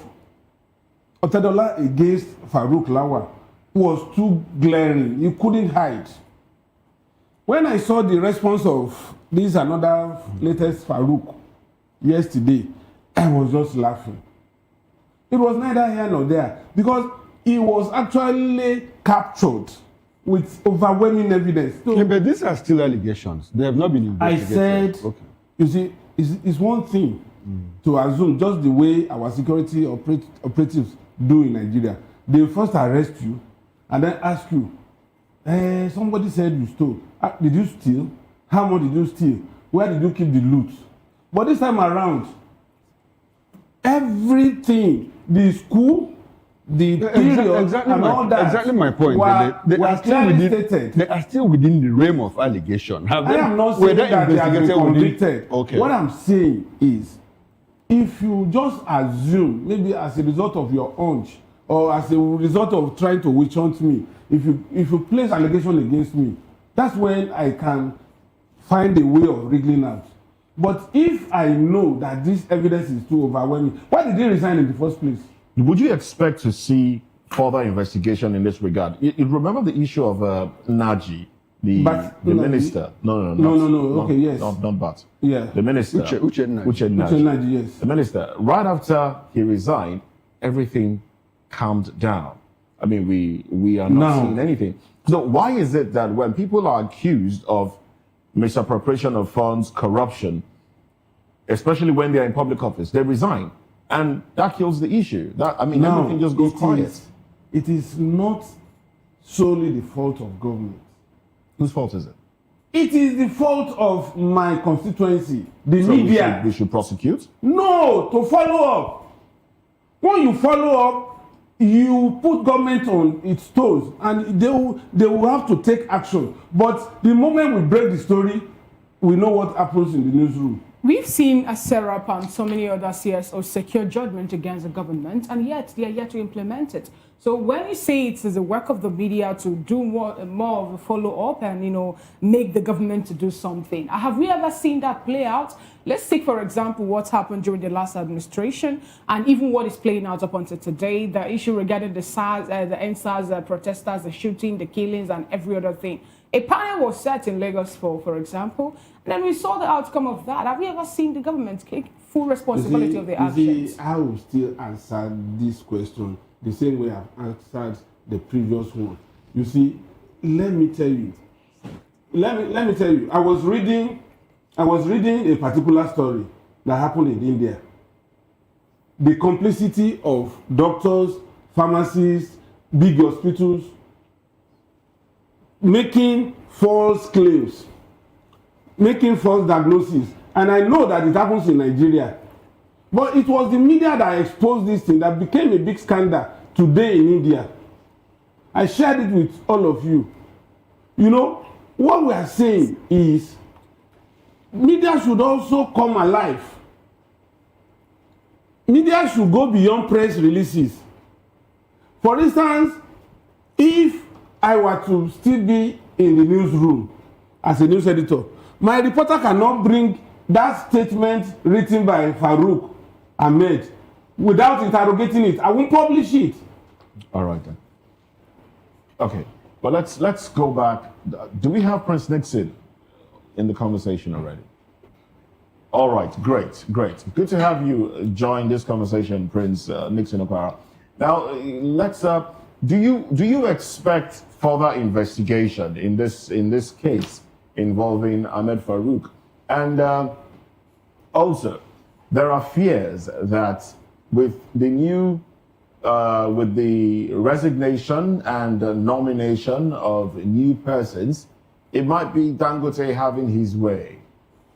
Otadola against Farouk Lawan was too glaring. You couldn't hide. When I saw the response of this another latest Farouk yesterday, I was just laughing. It was neither here nor there because he was actually captured with overwhelming evidence. So, but these are still allegations. They have not been investigated. I said, you see, it's one thing to assume just the way our security operatives do in Nigeria. They first arrest you and then ask you, somebody said you stole. Did you steal? How much did you steal? Where did you keep the loot? But this time around, everything, the school, the period, and all that. Exactly my point. They are still within the realm of allegation. I am not saying that they have been convicted. Okay. What I'm saying is, if you just assume, maybe as a result of your hunch or as a result of trying to witch hunt me, if you place allegation against me, that's when I can find a way of wriggling out. But if I know that this evidence is too overwhelming, why did he resign in the first place? Would you expect to see further investigation in this regard? You remember the issue of Naji, the minister? No. Okay, yes. Not Bat. Yeah. The minister. Uche Naji, yes. The minister. Right after he resigned, everything calmed down. I mean, we are not seeing anything. So why is it that when people are accused of misappropriation of funds, corruption, especially when they're in public office, they resign? And that kills the issue. Everything just goes quiet. It is not solely the fault of government. Whose fault is it? It is the fault of my constituency, the media. We should prosecute? No, to follow up. When you follow up, you put government on its toes, and they will have to take action. But the moment we break the story, we know what happens in the newsroom. We've seen Serap and so many other CSOs secure judgment against the government, and yet they are yet to implement it. So when you say it is the work of the media to do more of a follow-up and, make the government to do something, have we ever seen that play out? Let's take, for example, what happened during the last administration and even what is playing out up until today, the issue regarding the NSAS protesters, the shooting, the killings, and every other thing. A panel was set in Lagos for example, and then we saw the outcome of that. Have we ever seen the government take full responsibility of their actions? I will still answer this question the same way I've answered the previous one. You see, let me tell you. I was reading a particular story that happened in India. The complicity of doctors, pharmacists, big hospitals, making false claims, making false diagnoses. And I know that it happens in Nigeria. But it was the media that exposed this thing that became a big scandal today in India. I shared it with all of you. What we are saying is media should also come alive. Media should go beyond press releases. For instance, if I were to still be in the newsroom as a news editor, my reporter cannot bring that statement written by Farouk Ahmed without interrogating it. I won't publish it. All right then. Okay, but let's go back. Do we have Prince Nixon in the conversation already? All right, great. Good to have you join this conversation, Prince Nixon Okwara. Now, let's. Do you expect further investigation in this case involving Ahmed Farouk? And also, there are fears that with the resignation and nomination of new persons, it might be Dangote having his way.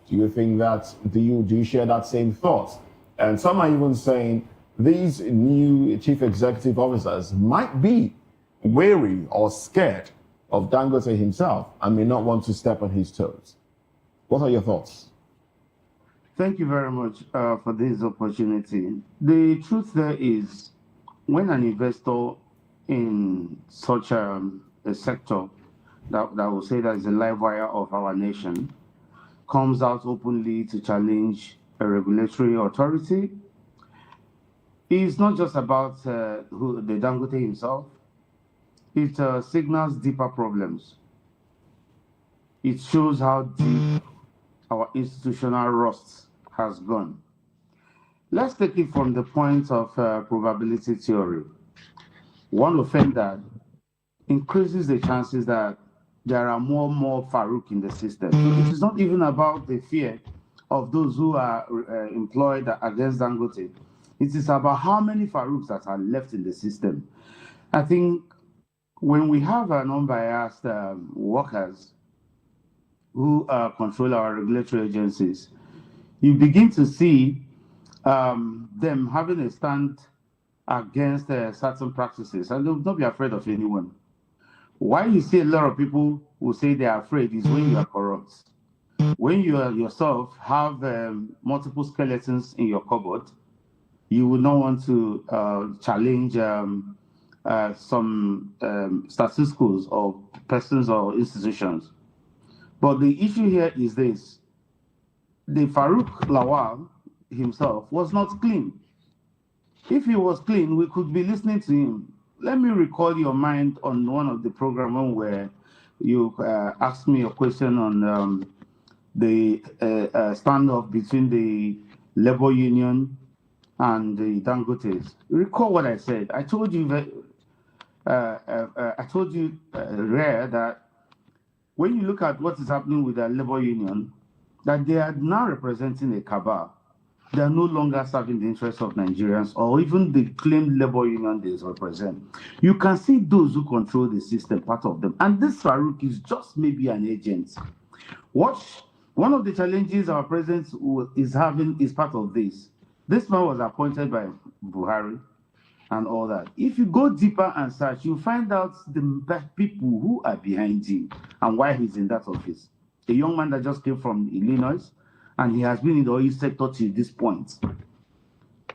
Do you think that? Do you share that same thought? And some are even saying these new chief executive officers might be wary or scared of Dangote himself and may not want to step on his toes. What are your thoughts? Thank you very much for this opportunity. The truth there is, when an investor in such a sector that will say that is the live wire of our nation comes out openly to challenge a regulatory authority, it's not just about the Dangote himself. It signals deeper problems. It shows how deep our institutional rust has gone. Let's take it from the point of probability theory. One offender increases the chances that there are more Farouk in the system. So it is not even about the fear of those who are employed against Dangote. It is about how many Farouks that are left in the system. I think when we have an unbiased workers who control our regulatory agencies, you begin to see them having a stand against certain practices, and they'll not be afraid of anyone. Why you see a lot of people who say they are afraid is when you are corrupt. When you yourself have multiple skeletons in your cupboard, you will not want to challenge some statistics or persons or institutions. But the issue here is this: the Farouk Lawal himself was not clean. If he was clean, we could be listening to him. Let me recall your mind on one of the programs where you asked me a question on the standoff between the labor union and the Dangotes. Recall what I said. I told you Rare, that when you look at what is happening with the labor union, that they are now representing a cabal. They are no longer serving the interests of Nigerians or even the claimed labor union they represent. You can see those who control the system, part of them. And this Farouk is just maybe an agent. One of the challenges our president is having is part of this. This man was appointed by Buhari and all that. If you go deeper and search, you find out the people who are behind him and why he's in that office. A young man that just came from Illinois, and he has been in the oil sector to this point,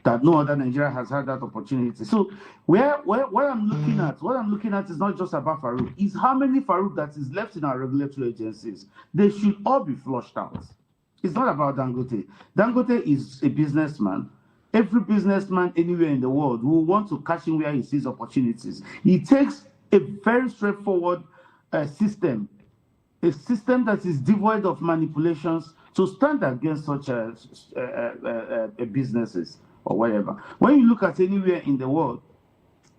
that no other Nigeria has had that opportunity. So what I'm looking at is not just about Farouk, it's how many Farouk that is left in our regulatory agencies. They should all be flushed out. It's not about Dangote. Dangote is a businessman. Every businessman anywhere in the world will want to catch him where he sees opportunities. He takes a very straightforward system, a system that is devoid of manipulations, to stand against such businesses or whatever. When you look at anywhere in the world,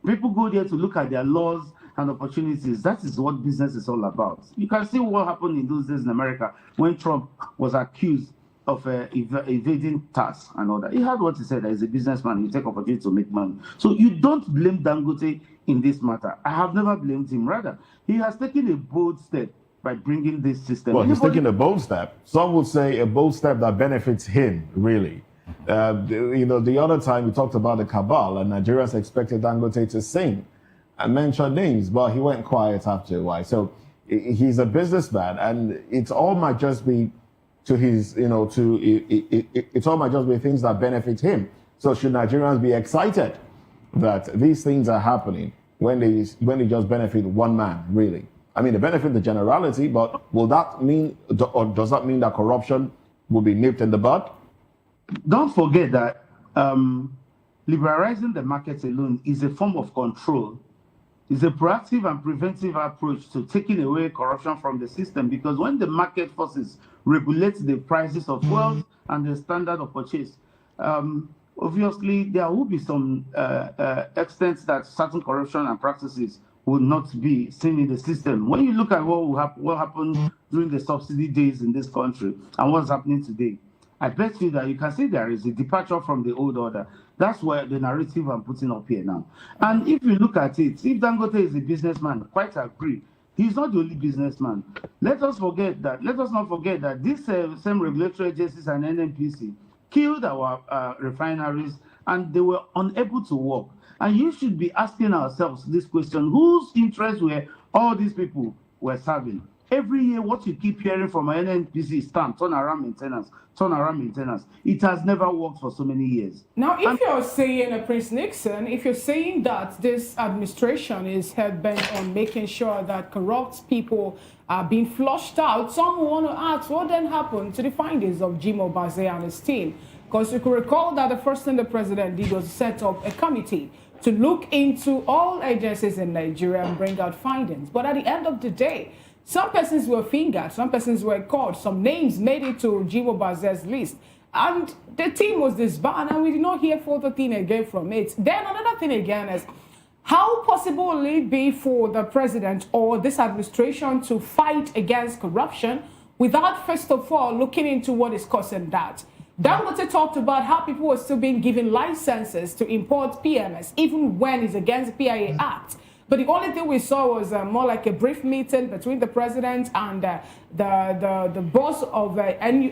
people go there to look at their laws and opportunities. That is what business is all about. You can see what happened in those days in America when Trump was accused of evading tax and all that. He had what he said, that he's a businessman, he take opportunity to make money. So you don't blame Dangote in this matter. I have never blamed him. Rather, he has taken a bold step by bringing this system. Well, he's taking a bold step. Some would say a bold step that benefits him, really. The other time we talked about the cabal, and Nigerians expected Dangote to sing and mention names, but he went quiet after a while. So he's a businessman, and it all might just be to his, it all might just be things that benefit him. So should Nigerians be excited that these things are happening when they just benefit one man, really? I mean, they benefit the generality, but will that mean, or does that mean that corruption will be nipped in the bud? Don't forget that liberalizing the market alone is a form of control. It's a proactive and preventive approach to taking away corruption from the system, because when the market forces regulate the prices of wealth and the standard of purchase, obviously there will be some extent that certain corruption and practices will not be seen in the system. When you look at what happened during the subsidy days in this country and what's happening today, I bet you that you can see there is a departure from the old order. That's why the narrative I'm putting up here now. And if you look at it, if Dangote is a businessman, quite agree, he's not the only businessman. Let us not forget that these same regulatory agencies and NNPC killed our refineries, and they were unable to work. And you should be asking ourselves this question: whose interests were all these people were serving? Every year, what you keep hearing from an NNPC is turnaround maintenance. It has never worked for so many years. Now, if you're saying, Prince Nixon, if you're saying that this administration is hell-bent on making sure that corrupt people are being flushed out, some want to ask what then happened to the findings of Jimo Baze and his team. Because you could recall that the first thing the president did was set up a committee to look into all agencies in Nigeria and bring out findings. But at the end of the day, some persons were fingered, some persons were caught, some names made it to Jimo Baze's list. And the team was disbanded, and we did not hear further thing again from it. Then another thing again is, how possible will it be for the president or this administration to fight against corruption without first of all looking into what is causing that? Dangote talked about how people were still being given licenses to import PMS, even when it's against the PIA Act. But the only thing we saw was more like a brief meeting between the president and the boss of NMPDRA,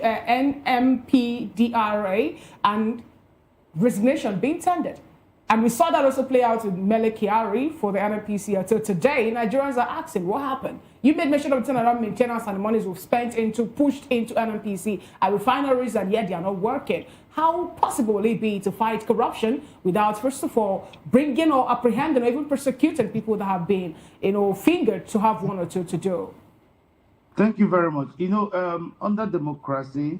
and resignation being tendered. And we saw that also play out with Mele Kyari for the NNPC. Until today, Nigerians are asking, what happened? You made mention of the turnaround maintenance and the monies we've pushed into NNPC at refineries, and yet they are not working. How possible will it be to fight corruption without, first of all, bringing or apprehending or even persecuting people that have been, fingered to have one or two to do? Thank you very much. Under democracy,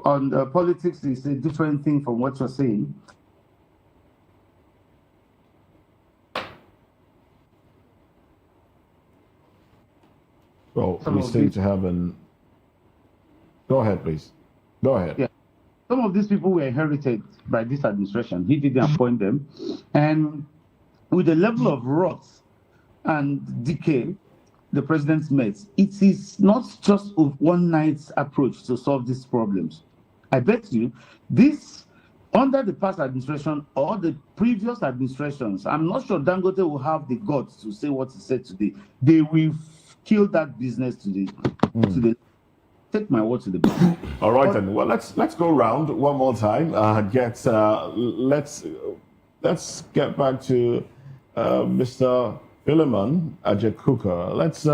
on politics is a different thing from what you're saying. Well, we seem to have an... Go ahead, please. Go ahead. Yeah. Some of these people were inherited by this administration. He didn't appoint them. And with the level of rot and decay the president met, it is not just a one-night approach to solve these problems. I bet you this, under the past administration or the previous administrations, I'm not sure Dangote will have the guts to say what he said today. They will kill that business today. Take my word to the bank. All right, then. Well, let's go round one more time. Let's get back to Mr. Philemon Ajekuka. Let's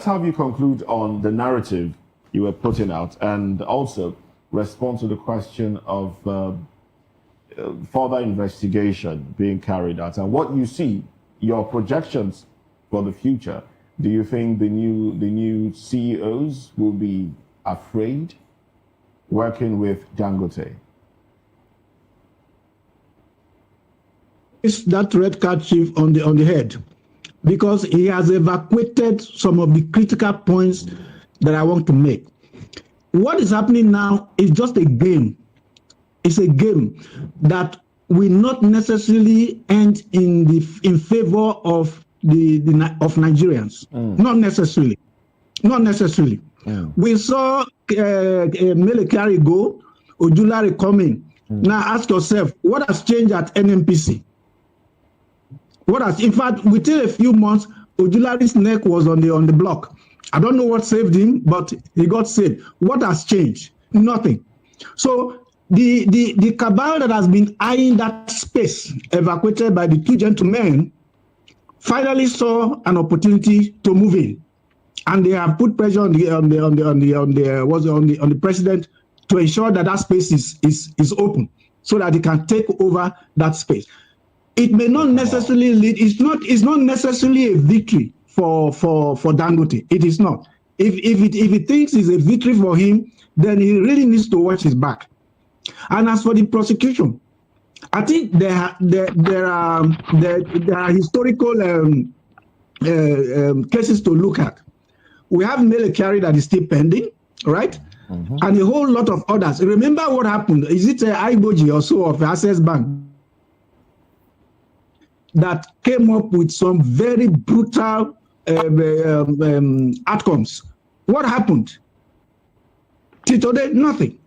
have you conclude on the narrative you were putting out, and also respond to the question of further investigation being carried out and what you see, your projections for the future. Do you think the new CEOs will be afraid working with Dangote? It's that red kerchief on the head, because he has evacuated some of the critical points that I want to make. What is happening now is just a game. It's a game that will not necessarily end in favor of Nigerians. Not necessarily. Yeah. We saw Mele Kyari go, Ojulari coming. Now ask yourself, what has changed at NNPC? In fact, within a few months, Ojulari's neck was on the block. I don't know what saved him, but he got saved. What has changed? Nothing. So the cabal that has been eyeing that space evacuated by the two gentlemen finally saw an opportunity to move in, and they have put pressure on the president to ensure that that space is open so that he can take over that space. It may not necessarily lead. It's not necessarily a victory for Dangote. It is not. If he thinks it's a victory for him, then he really needs to watch his back. And as for the prosecution, I think there are historical cases to look at. We have Mele Kyari that is still pending, right? And a whole lot of others. Remember what happened? Is it Aiboji or so of Access Bank that came up with some very brutal outcomes? What happened? Till today, nothing.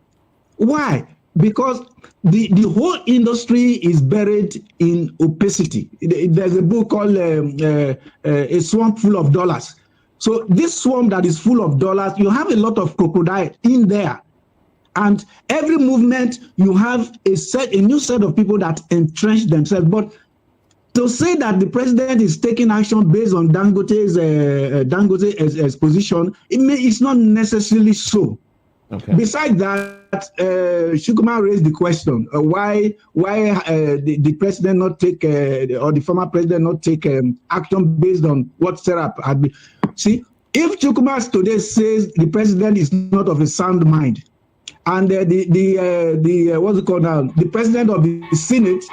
Why? Because the whole industry is buried in opacity. There's a book called A Swamp Full of Dollars. So this swamp that is full of dollars, you have a lot of crocodile in there. And every movement, you have a new set of people that entrench themselves. But to say that the president is taking action based on Dangote's position, it's not necessarily so. Okay. Besides that, Shukuma raised the question: why the president not take or the former president not take action based on what Serap had been. See, if Shukuma today says the president is not of a sound mind, and what's it called now, the president of the Senate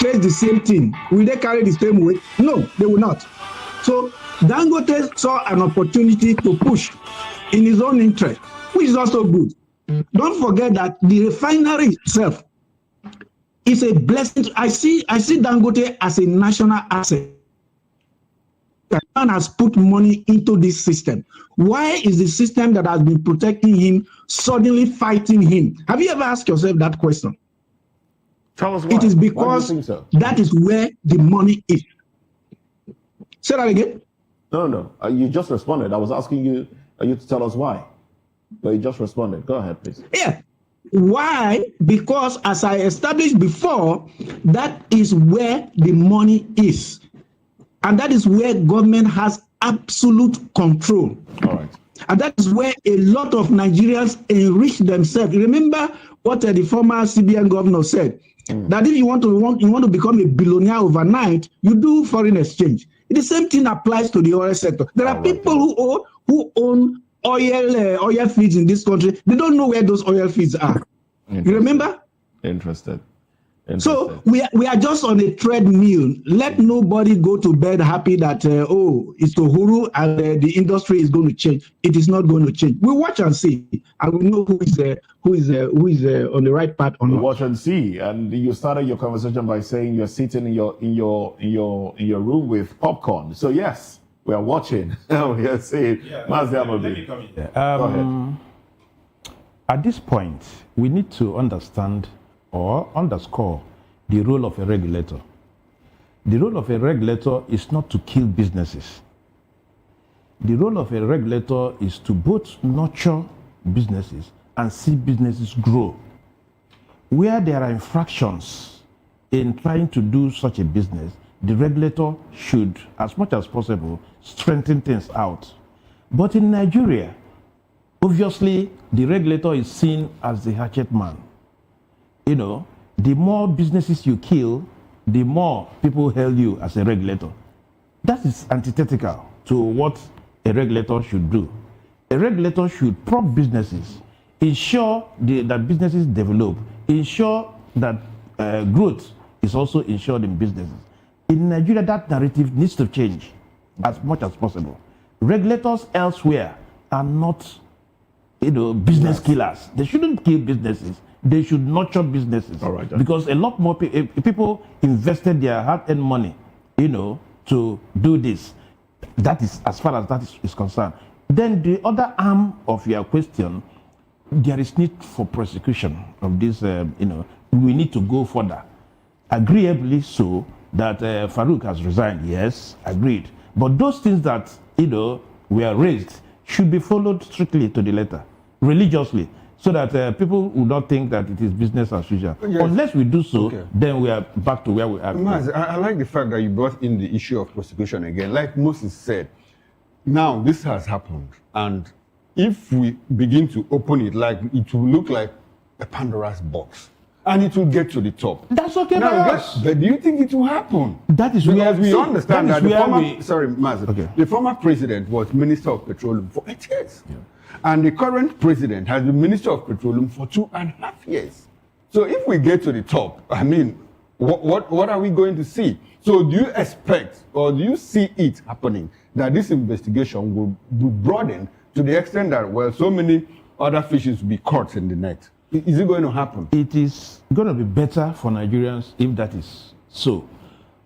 says the same thing, will they carry the same weight? No, they will not. So Dangote saw an opportunity to push in his own interest, which is also good. Don't forget that the refinery itself is a blessing. I see Dangote as a national asset. Man has put money into this system. Why is the system that has been protecting him suddenly fighting him? Have you ever asked yourself that question? Tell us why. It is because that is where the money is. Say that again. No. You just responded. I was asking you to tell us why. But you just responded. Go ahead, please. Yeah. Why? Because as I established before, that is where the money is. And that is where government has absolute control. All right. And that is where a lot of Nigerians enrich themselves. Remember what the former CBN governor said, that if you want to become a billionaire overnight, you do foreign exchange. The same thing applies to the oil sector. There are people who own oil fields in this country. They don't know where those oil fields are. You remember? Interested. So we are just on a treadmill. Let nobody go to bed happy that it's Uhuru and the industry is going to change. It is not going to change. We watch and see, and we know who is on the right path or not. Watch and see. And you started your conversation by saying you're sitting in your room with popcorn. So yes, we are watching. Oh yes, see. Let me come in there. Go ahead. At this point, we need to understand or underscore the role of a regulator. The role of a regulator is not to kill businesses. The role of a regulator is to both nurture businesses and see businesses grow. Where there are infractions in trying to do such a business, the regulator should, as much as possible, strengthen things out. But in Nigeria, obviously, the regulator is seen as the hatchet man. You know, the more businesses you kill, the more people hail you as a regulator. That is antithetical to what a regulator should do. A regulator should prop businesses, ensure that businesses develop, ensure that growth is also ensured in businesses. In Nigeria, that narrative needs to change as much as possible. Regulators elsewhere are not, business killers. They shouldn't kill businesses. They should nurture businesses. All right, because a lot more people invested their hard-earned money, to do this. That is as far as that is concerned. Then the other arm of your question, there is need for prosecution of this. We need to go further. Agreeably so that Farouk has resigned. Yes, agreed. But those things that were raised should be followed strictly to the letter, religiously, so that people will not think that it is business as usual. Yes. Unless we do so, then we are back to where we are. Maz, I like the fact that you brought in the issue of prosecution again. Like Moses said, now this has happened, and if we begin to open it, like it will look like a Pandora's box, and it will get to the top. That's okay now, by us. But do you think it will happen? That is because we see, understand that, the the former president was Minister of Petroleum for 8 years. Yeah. And the current president has been Minister of Petroleum for 2.5 years. So if we get to the top, I mean, what are we going to see? So do you expect or do you see it happening that this investigation will be broadened to the extent that, well, so many other fishes will be caught in the net? Is it going to happen? It is going to be better for Nigerians if that is so.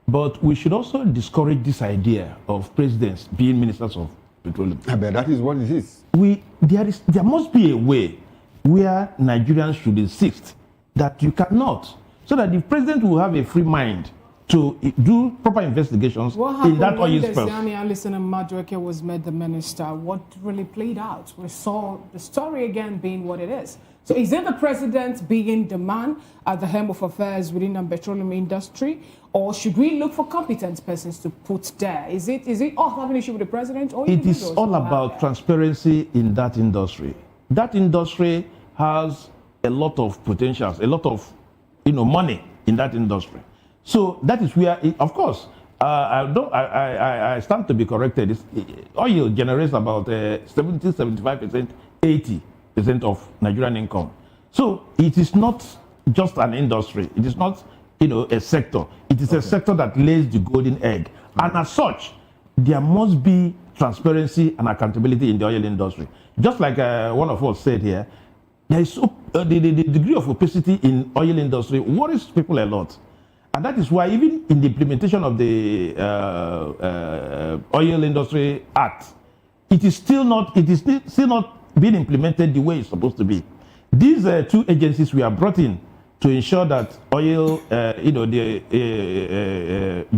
But we should also discourage this idea of presidents being ministers of petroleum. I bet that is what it is. There must be a way where Nigerians should insist that you cannot, so that the president will have a free mind to do proper investigations in that oil spill. What happened when Madueke was made the minister? What really played out? We saw the story again being what it is. So is it the president being the man at the helm of affairs within the petroleum industry, or should we look for competent persons to put there? Is it all have an issue with the president? Or it is all about transparency in that industry. That industry has a lot of potentials, a lot of money in that industry. So that is where, of course, I stand to be corrected. Oil generates about 70, 75%, 80% of Nigerian income. So it is not just an industry. It is not, a sector. It is a sector that lays the golden egg. And as such, there must be transparency and accountability in the oil industry. Just like one of us said here, there is the degree of opacity in oil industry worries people a lot. And that is why even in the implementation of the Oil Industry Act, it is still not being implemented the way it's supposed to be. These two agencies were brought in to ensure that oil, the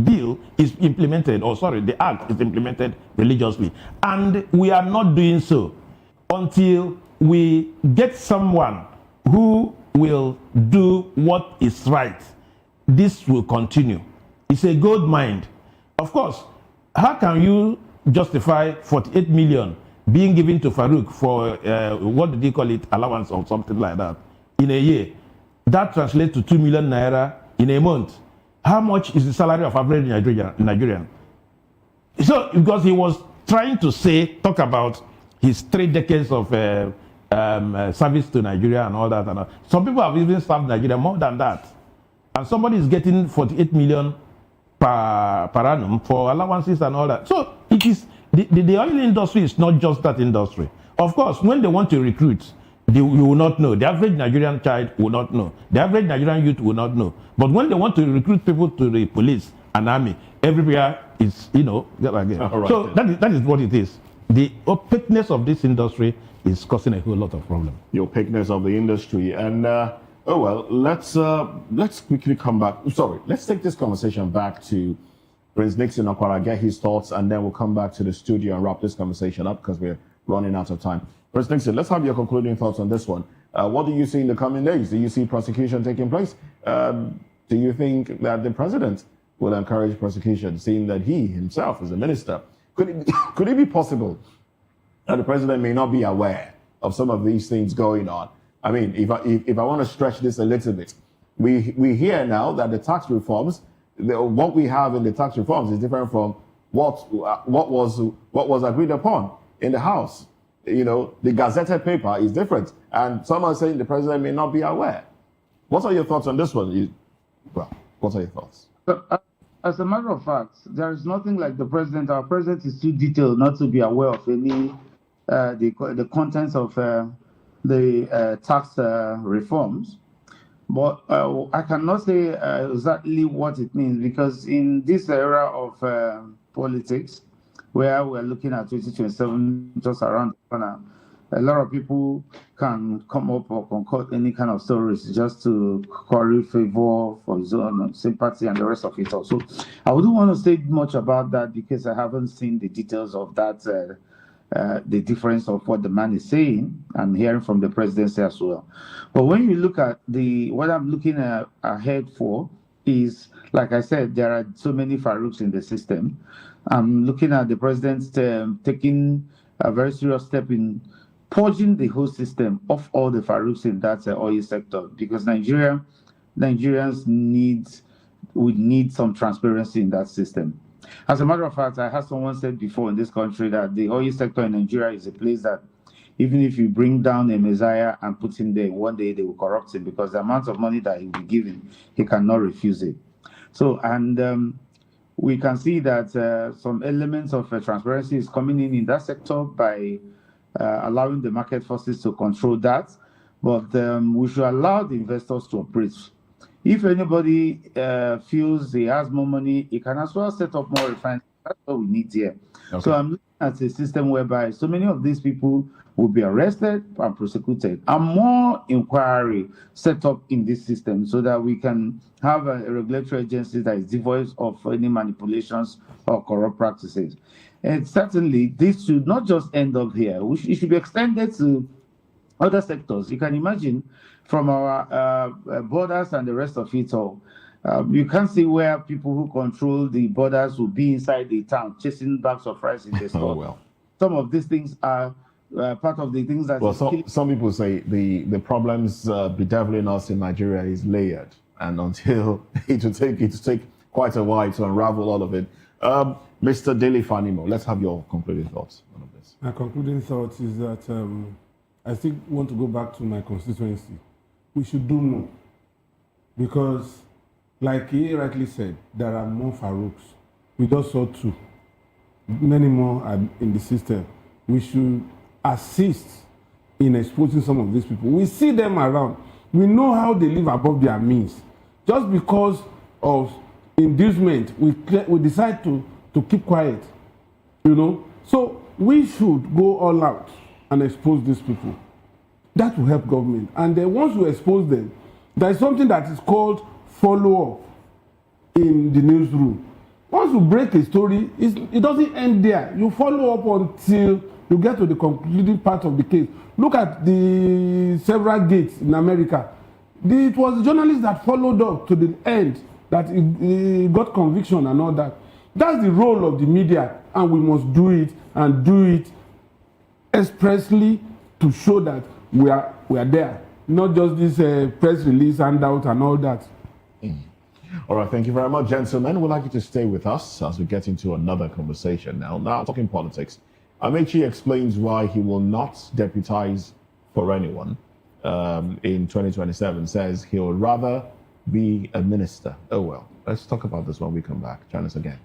bill is implemented, the act is implemented religiously. And we are not doing so until we get someone who will do what is right, this will continue. It's a gold mine. Of course, how can you justify 48 million being given to Farouk for, what did he call it, allowance or something like that, in a year? That translates to 2 million naira in a month. How much is the salary of average Nigerian? So, because he was trying to talk about his 3 decades of service to Nigeria and all that. And all. Some people have even served Nigeria more than that. And somebody is getting 48 million per annum for allowances and all that. So, it is the oil industry is not just that industry. Of course, when they want to recruit, you will not know. The average Nigerian child will not know. The average Nigerian youth will not know. But when they want to recruit people to the police and army, everywhere is, again. Right, so that is what it is. The opaqueness of this industry is causing a whole lot of problems. The opaqueness of the industry. And, let's quickly come back. Sorry, let's take this conversation back to Prince Nixon Okwara, get his thoughts, and then we'll come back to the studio and wrap this conversation up because we're running out of time. Prince Nixon, let's have your concluding thoughts on this one. What do you see in the coming days? Do you see prosecution taking place? Do you think that the president will encourage prosecution, seeing that he himself is a minister? Could it be possible that the president may not be aware of some of these things going on? I mean, if I want to stretch this a little bit, we hear now that the tax reforms, what we have in the tax reforms is different from what was agreed upon in the House. The gazetted paper is different, and some are saying the president may not be aware. What are your thoughts on this one? What are your thoughts? As a matter of fact, there is nothing like the president. Our president is too detailed not to be aware of any the contents of the tax reforms. But I cannot say exactly what it means, because in this era of politics, where we're looking at 2027 just around the corner, a lot of people can come up or concoct any kind of stories just to curry favor for his own sympathy and the rest of it also. I wouldn't want to say much about that because I haven't seen the details of that, the difference of what the man is saying. I'm hearing from the presidency as well. But when you look at what I'm looking ahead for is, like I said, there are so many Farouks in the system. I'm looking at the president taking a very serious step in purging the whole system of all the Farouks in that oil sector, because Nigerians would need some transparency in that system. As a matter of fact, I had someone said before in this country that the oil sector in Nigeria is a place that even if you bring down a messiah and put him there, one day they will corrupt him, because the amount of money that he will be given, he cannot refuse it. So, and we can see that some elements of transparency is coming in that sector by allowing the market forces to control that. But we should allow the investors to operate. If anybody feels he has more money, he can as well set up more refineries. That's what we need here. Okay. So I'm looking at a system whereby so many of these people will be arrested and prosecuted, and more inquiry set up in this system so that we can have a regulatory agency that is devoid of any manipulations or corrupt practices. And certainly, this should not just end up here. It should be extended to other sectors. You can imagine from our borders and the rest of it all. You can't see where people who control the borders will be inside the town chasing bags of rice in the store. Oh, well. Some of these things are part of the things that... Well, some people say the problems bedeviling us in Nigeria is layered, and until it will take quite a while to unravel all of it. Mr. Dele Fanimo, let's have your concluding thoughts on this. My concluding thoughts is that I still want to go back to my constituency. We should do more, because, like he rightly said, there are more Farouks. We just saw 2. Many more are in the system. We should assist in exposing some of these people. We see them around. We know how they live above their means. Just because of inducement, we decide to keep quiet, So we should go all out and expose these people. That will help government. And then once we expose them, there is something that is called follow-up in the newsroom. Once you break a story, it doesn't end there. You follow up until you get to the concluding part of the case. Look at the several gates in America. It was the journalists that followed up to the end that he got conviction and all that. That's the role of the media, and we must do it and do it expressly to show that we are there, not just this press release handout and all that. All right, thank you very much, gentlemen. We'd like you to stay with us as we get into another conversation now. Now, talking politics. Amaechi explains why he will not deputize for anyone in 2027, says he would rather be a minister. Oh, well, let's talk about this when we come back. Join us again.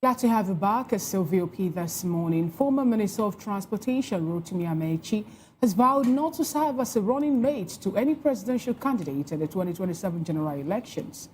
Glad to have you back as VOP this morning. Former Minister of Transportation, Rotimi Amaechi, has vowed not to serve as a running mate to any presidential candidate in the 2027 general elections.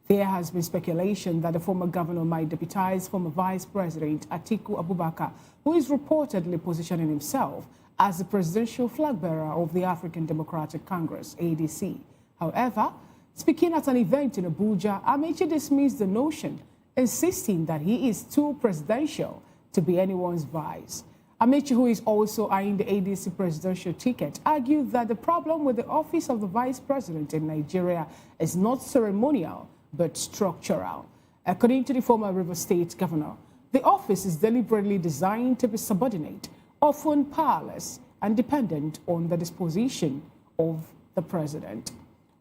There has been speculation that the former governor might deputize former Vice President Atiku Abubakar, who is reportedly positioning himself as the presidential flag bearer of the African Democratic Congress, ADC. However, speaking at an event in Abuja, Amaechi dismissed the notion, insisting that he is too presidential to be anyone's vice. Amaechi, who is also eyeing the ADC presidential ticket, argued that the problem with the office of the vice president in Nigeria is not ceremonial, but structural. According to the former River State governor, the office is deliberately designed to be subordinate, often powerless, and dependent on the disposition of the president.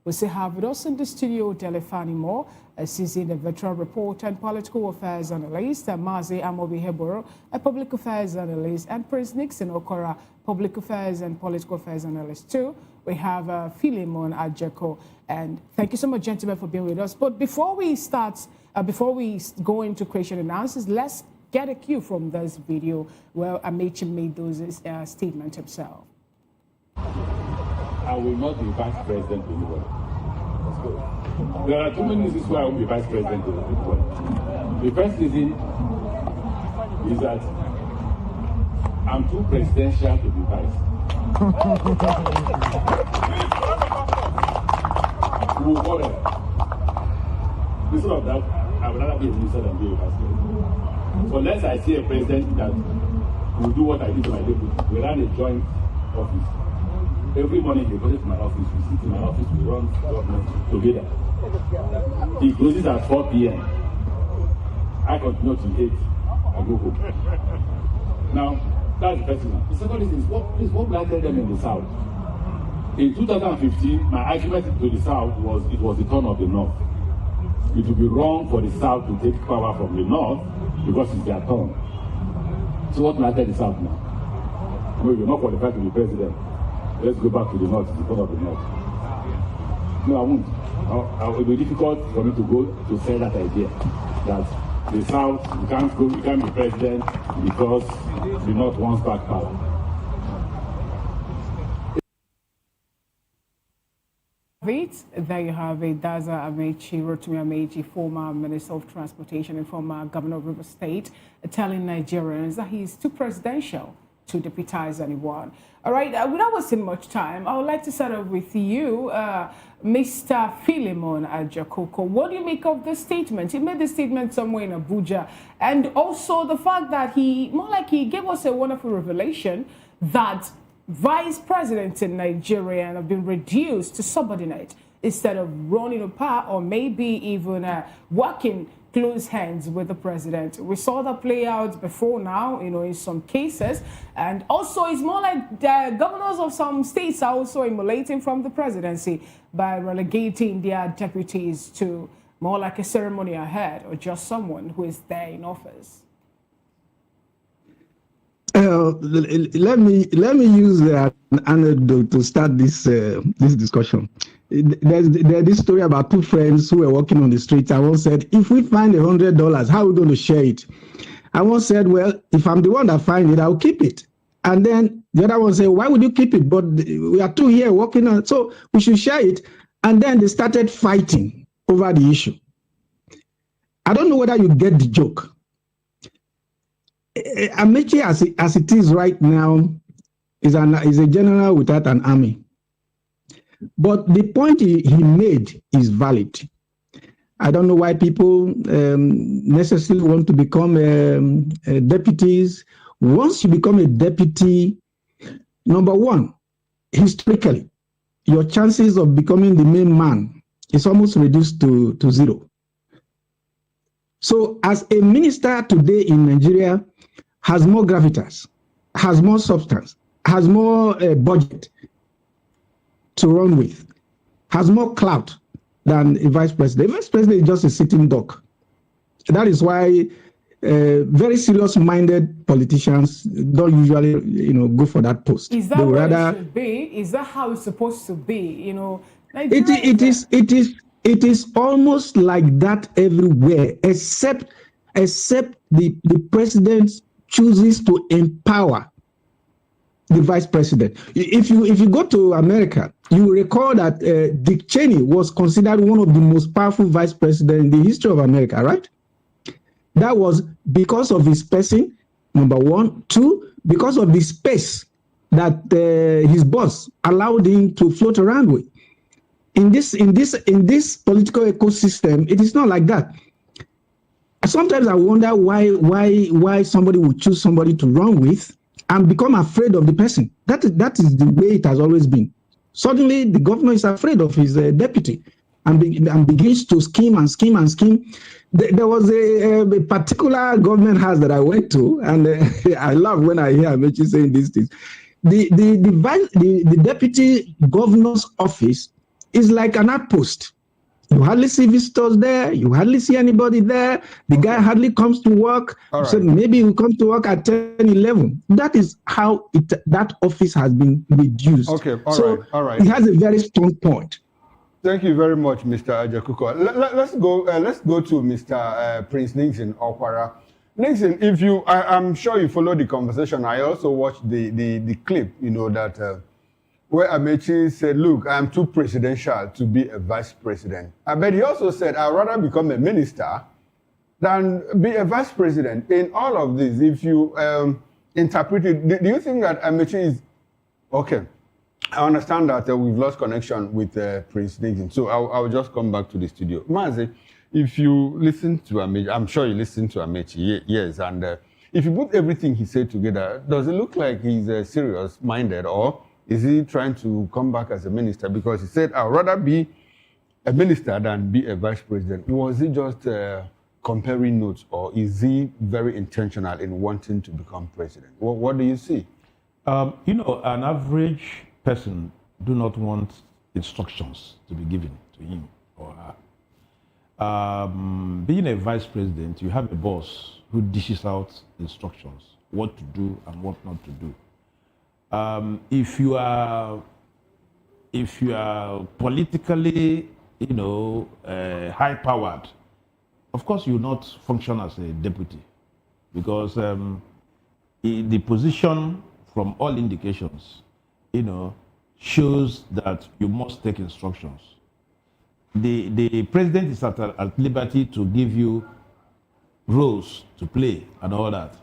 We still have with us in the studio Delefani Moore, a seasoned veteran reporter and political affairs analyst, Mazi Amobi Heboro, a public affairs analyst, and Prince Nixon Okora, public affairs and political affairs analyst too. We have Philemon Ajeko, and thank you so much, gentlemen, for being with us. But before we start, before we go into question and answers, let's get a cue from this video where Amaechi made those statements himself. I will not be vice president to anybody. Let's go. There are too many reasons why I won't be vice president to anybody. The first reason is that I'm too presidential to be vice. We'll go there. Instead of that, I would rather be a minister than be a vice president. So unless I see a president that will do what I did to my deputy, we run a joint office. Every morning he goes to my office, we sit in my office, we run government together. He closes at 4 p.m. I continue till 8. I go home. Now, that's the first thing. The second thing is, what will I tell them in the South? In 2015, my argument to the South was it was the turn of the North. It would be wrong for the South to take power from the North because it's their turn. So what will I tell the South now? No, you're not qualified to be president. Let's go back to the North, the turn of the North. No, I won't. It will be difficult for me to go to say that idea that the South, you can't be president because the North wants back power. There you have it. That's Amaechi, Rotimi Amaechi, former Minister of Transportation and former Governor of River State, telling Nigerians that he is too presidential to deputize anyone. All right, without wasting much time, I would like to start off with you, Mr. Philemon Ajako. What do you make of this statement? He made this statement somewhere in Abuja, and also the fact that he gave us a wonderful revelation that vice presidents in Nigeria have been reduced to subordinate instead of running a power or maybe even working close hands with the president. We saw that play out before now, in some cases. And also it's more like the governors of some states are also emulating from the presidency by relegating their deputies to more like a ceremonial head or just someone who is there in office. Let me use an anecdote to start this discussion. There's this story about two friends who were walking on the street. I once said, if we find $100, how are we going to share it? I once said, well, if I'm the one that finds it, I'll keep it. And then the other one said, why would you keep it? But we are two here working on it, so we should share it. And then they started fighting over the issue. I don't know whether you get the joke. Amaechi, as it is right now, is a general without an army. But the point he made is valid. I don't know why people necessarily want to become deputies. Once you become a deputy, number one, historically, your chances of becoming the main man is almost reduced to zero. So as a minister today in Nigeria has more gravitas, has more substance, has more budget to run with, has more clout than a vice president. A vice president is just a sitting duck. That is why very serious-minded politicians don't usually, go for that post. Is that what it should be? Is that how it's supposed to be? It is almost like that everywhere, except the president chooses to empower the vice president. If you go to America, you will recall that Dick Cheney was considered one of the most powerful vice presidents in the history of America, right? That was because of his person, number one. Two, because of the space that his boss allowed him to float around with. In this political ecosystem, it is not like that. Sometimes I wonder why somebody would choose somebody to run with and become afraid of the person. That is the way it has always been. Suddenly, the governor is afraid of his deputy and begins to scheme and scheme and scheme. There was a particular government house that I went to, and I love when I hear Amaechi saying these things. The deputy governor's office is like an outpost. You hardly see visitors there. You hardly see anybody there. The guy hardly comes to work. So maybe he comes to work at 10, 11. That is how that office has been reduced. Okay, all right. He has a very strong point. Thank you very much, Mr. Ajakuko. Let's go to Mr. Prince Nixon Okwara. Nixon, I'm sure you followed the conversation. I also watched the clip, that where Amaechi said, look, I'm too presidential to be a vice president. But he also said, I'd rather become a minister than be a vice president. In all of this, if you interpret it, do you think that Amaechi is... Okay, I understand that we've lost connection with Prince Nixon, so I'll just come back to the studio. Mazi, if you listen to Amaechi, I'm sure you listen to Amaechi, yes, and if you put everything he said together, does it look like he's serious-minded, or is he trying to come back as a minister? Because he said, I'd rather be a minister than be a vice president. Was he just comparing notes, or is he very intentional in wanting to become president? What do you see? An average person do not want instructions to be given to him or her. Being a vice president, you have a boss who dishes out instructions, what to do and what not to do. If you are politically, high-powered, of course you will not function as a deputy, because the position, from all indications, shows that you must take instructions. The president is at liberty to give you roles to play and all that.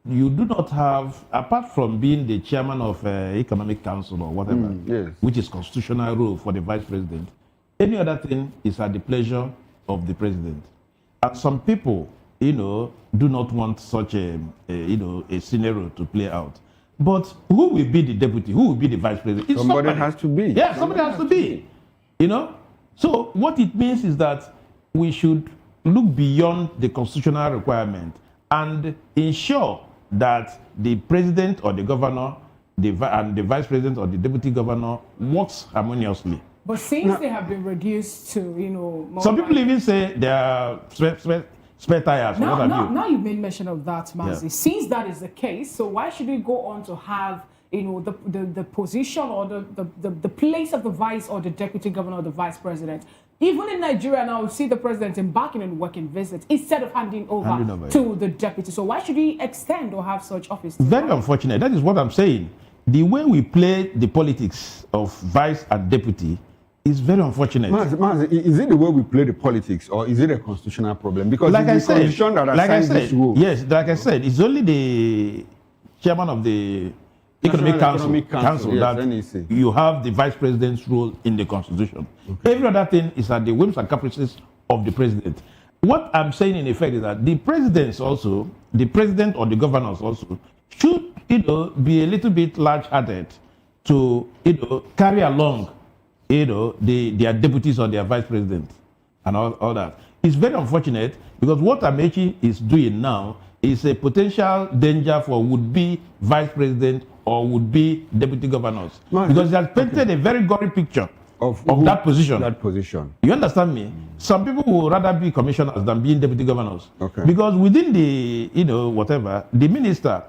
You do not have, apart from being the chairman of Economic Council or whatever, yes, which is constitutional role for the vice president, any other thing is at the pleasure of the president. And some people, do not want such a scenario to play out. But who will be the deputy? Who will be the vice president? It's somebody has to be. Yeah, somebody has to be. So what it means is that we should look beyond the constitutional requirement and ensure that the president or the governor and the vice president or the deputy governor works harmoniously. But since they have been reduced to, more some people even say they are spare tires, or what have you. Now you've made mention of that, Mazi. Yeah. Since that is the case, so why should we go on to have the position or the place of the vice or the deputy governor or the vice president? Even in Nigeria now, we see the president embarking on working visits instead of handing over to the deputy. So why should he extend or have such office? Very unfortunate. That is what I'm saying. The way we play the politics of vice and deputy is very unfortunate. Mazi, is it the way we play the politics, or is it a constitutional problem? Because like I said, constitution that assigns this role. yes, like I said, it's only the chairman of the Economic Council yes, that NEC. you have the vice president's role in the constitution. Every other thing is at the whims and caprices of the president. What I'm saying in effect is that the presidents also, the president or the governors also, should be a little bit large-hearted to carry along their deputies or their vice president and all that. It's very unfortunate because what Amaechi is doing now is a potential danger for would-be vice president or would-be deputy governors. Because he has painted a very gory picture of that position. That position. You understand me? Some people would rather be commissioners than being deputy governors. Okay. Because within the, whatever, the minister,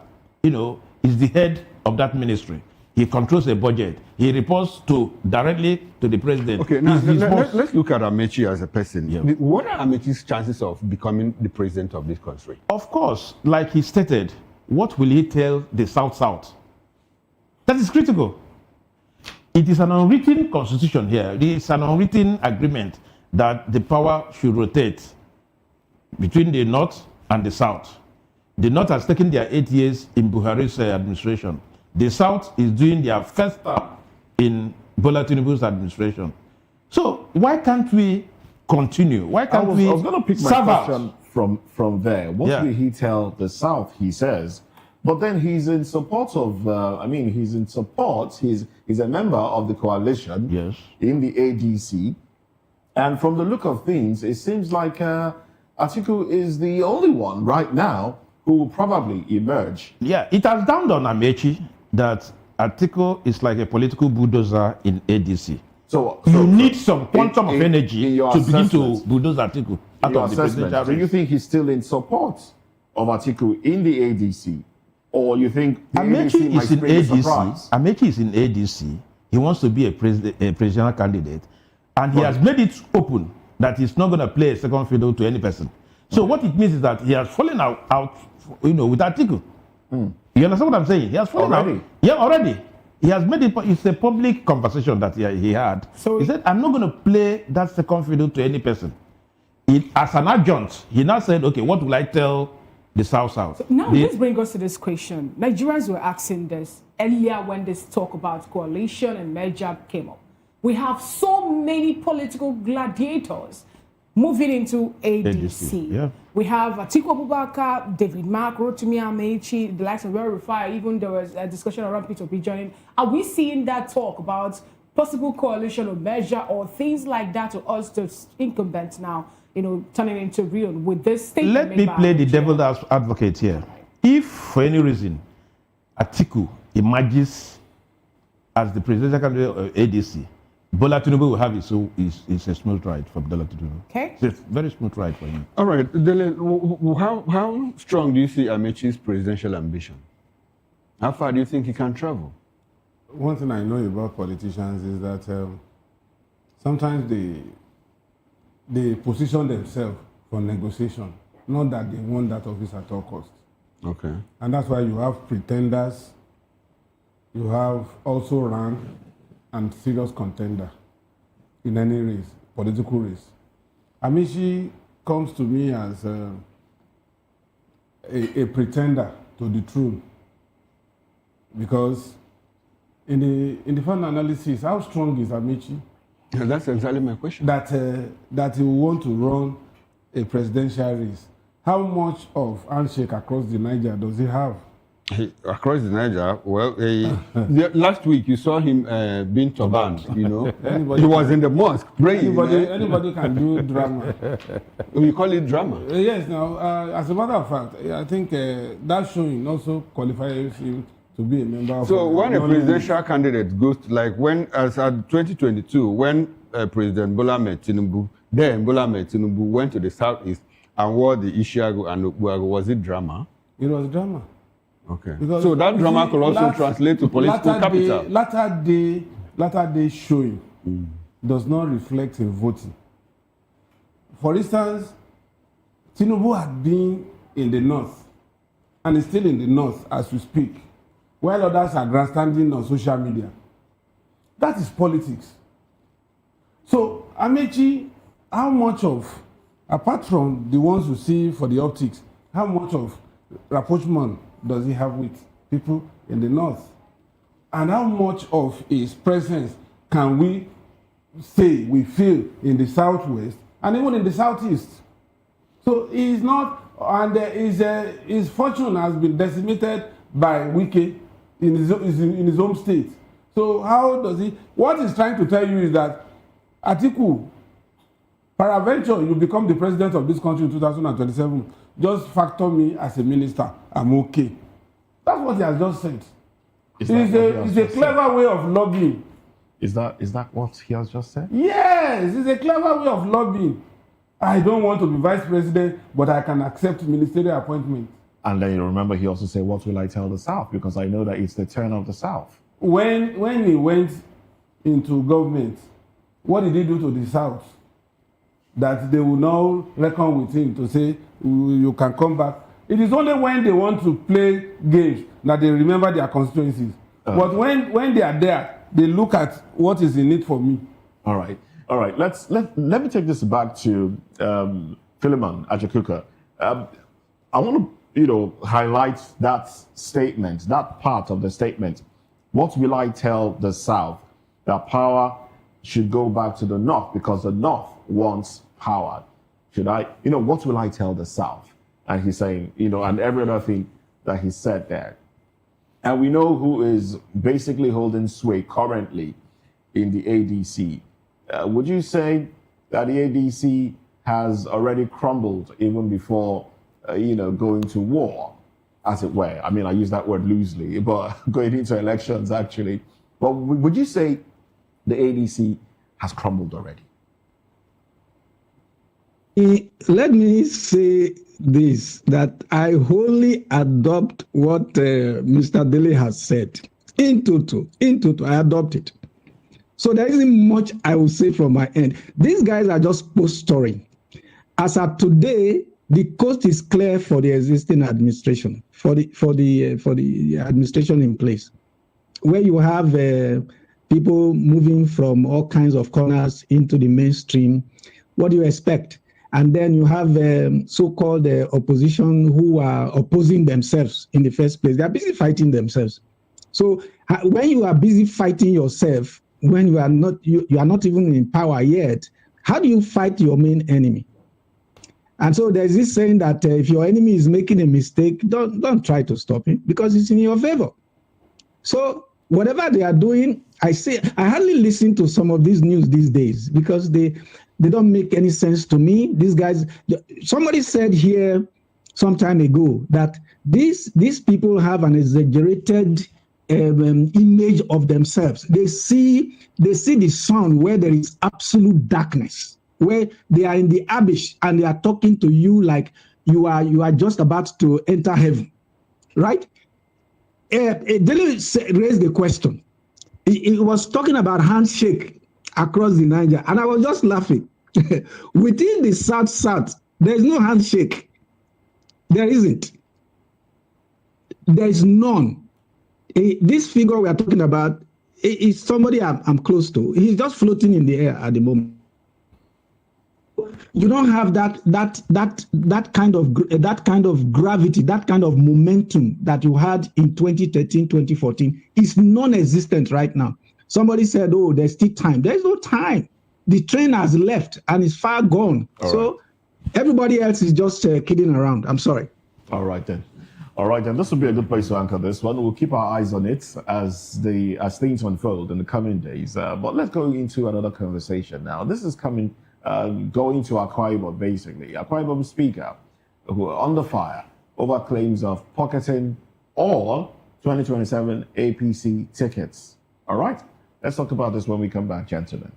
is the head of that ministry. He controls the budget. He reports directly to the president. Okay, now let's look at Amaechi as a person. Yeah. What are Amaechi's chances of becoming the president of this country? Of course, like he stated, what will he tell the South? That is critical. It is an unwritten constitution here. It is an unwritten agreement that the power should rotate between the North and the South. The North has taken their 8 years in Buhari's administration. The South is doing their first term in Bola Tinubu's administration. So why can't we continue? Why can't we? I was going to pick my question from there. What will he tell the South? He says, but then he's in support of. He's in support. He's a member of the coalition. Yes. In the ADC, and from the look of things, it seems like Atiku is the only one right now who will probably emerge. Yeah, it has dawned on Amaechi that Atiku is like a political bulldozer in ADC. So you need some quantum of energy to begin to bulldoze Atiku out of the presidential race. Do you think he's still in support of Atiku in the ADC? Or you think the ADC might bring a surprise? Amaechi is in ADC. He wants to be a presidential candidate. And he has made it open that he's not going to play a second fiddle to any person. So what it means is that he has fallen out with Atiku. You understand what I'm saying? He has fallen out. Yeah, already. He has made it. It's a public conversation that he had. So he said, "I'm not going to play that second fiddle to any person." As an adjunct, he now said, "Okay, what will I tell the South?" So now let's bring us to this question. Nigerians were asking this earlier when this talk about coalition and merger came up. We have so many political gladiators moving into ADC. Yeah. We have Atiku Abubakar, David Mark, Rotimi Amaechi, the likes of Verify. Even there was a discussion around Peter B joining. Are we seeing that talk about possible coalition or measure or things like that to us, the incumbents now, turning into real with this statement? Let me play the devil's advocate here. If for any reason Atiku emerges as the presidential candidate of ADC, Bola Tinubu will have it's a smooth ride for Bola Tinubu. Okay. It's a very smooth ride for him. All right, Dele, how strong do you see Amaechi's presidential ambition? How far do you think he can travel? One thing I know about politicians is that sometimes they position themselves for negotiation, not that they want that office at all costs. Okay. And that's why you have pretenders, you have also rank and serious contender in any race, political race. Amaechi comes to me as a pretender to the throne, because in the final analysis, how strong is Amaechi? Yeah, that's exactly my question. That he will want to run a presidential race. How much of handshake across the Niger does he have? Across the Niger, well, last week you saw him being turbaned, he was in the mosque praying. Anybody can do drama. We call it drama. Yes, now, as a matter of fact, I think that showing also qualifies him to be a member of... So when a presidential candidate goes to, like when, as at 2022, when President Bola Ahmed Tinubu went to the Southeast And what the Ishiagu and Okpuagu, was it drama? It was drama. Okay. Because, So that drama could also translate to political capital. Latter day showing does not reflect in voting. For instance, Tinubu had been in the north and is still in the north as we speak, while others are grandstanding on social media. That is politics. So, Amaechi, how much of, apart from the ones who see for the optics, how much of rapprochement does he have with people in the north? And how much of his presence can we say we feel in the southwest and even in the southeast? So he is not, and his fortune has been decimated by Wike in his home state. So how does he, what he's trying to tell you is that Atiku, peradventure you become the president of this country in 2027, just factor me as a minister, I'm okay. That's what he has just said. It's a clever way of lobbying. Is that what he has just said? Yes, it's a clever way of lobbying. I don't want to be vice president, but I can accept ministerial appointment. And then you remember he also said, what will I tell the South? Because I know that it's the turn of the South. When he went into government, what did he do to the South? That they will now reckon with him to say, you can come back. It is only when they want to play games that they remember their constituencies. But when they are there, they look at what is in it for me. All right. Let me take this back to Philemon Ajakuka. I want to highlight that statement, that part of the statement. What will I tell the South? That power should go back to the North because the North wants power. What will I tell the South? And he's saying, and every other thing that he said there. And we know who is basically holding sway currently in the ADC. Would you say that the ADC has already crumbled even before, going to war, as it were? I mean, I use that word loosely, but going into elections, actually. But would you say the ADC has crumbled already? Let me say this, that I wholly adopt what Mr. Dele has said. In total, I adopt it. So there isn't much I will say from my end. These guys are just posturing. As of today, the coast is clear for the existing administration, for the administration in place, where you have people moving from all kinds of corners into the mainstream. What do you expect? And then you have so-called opposition who are opposing themselves in the first place. They are busy fighting themselves. So when you are busy fighting yourself, when you are not even in power yet, how do you fight your main enemy? And so there's this saying that if your enemy is making a mistake, don't try to stop him because it's in your favor. So whatever they are doing, I hardly listen to some of these news these days because they don't make any sense to me. These guys, somebody said here some time ago that these people have an exaggerated image of themselves. They see the sun where there is absolute darkness, where they are in the abyss and they are talking to you like you are just about to enter heaven, right? Dele raised the question. He was talking about handshake across the Niger, and I was just laughing. Within the South, there is no handshake. There isn't. There is none. This figure we are talking about is somebody I'm close to. He's just floating in the air at the moment. You don't have that kind of gravity, that kind of momentum that you had in 2013, 2014. It's non-existent right now. Somebody said, "Oh, there's still time." There's no time. The train has left and is far gone. So everybody else is just kidding around. I'm sorry. All right then. This will be a good place to anchor this one. We'll keep our eyes on it as things unfold in the coming days. But let's go into another conversation now. This is going to Akwa Ibom, basically. Akwa Ibom speaker who are under fire over claims of pocketing all 2027 APC tickets. All right. Let's talk about this when we come back, gentlemen.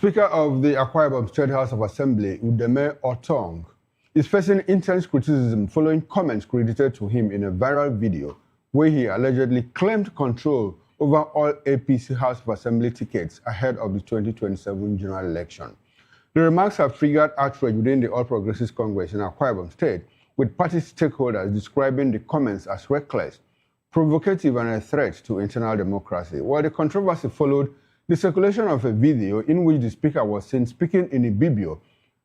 Speaker of the Akwa Ibom State House of Assembly, Udeme Otong, is facing intense criticism following comments credited to him in a viral video where he allegedly claimed control over all APC House of Assembly tickets ahead of the 2027 general election. The remarks have triggered outrage within the All Progressives Congress in Akwa Ibom State, with party stakeholders describing the comments as reckless, provocative, and a threat to internal democracy. While the controversy followed the circulation of a video in which the speaker was seen speaking in Ibibio,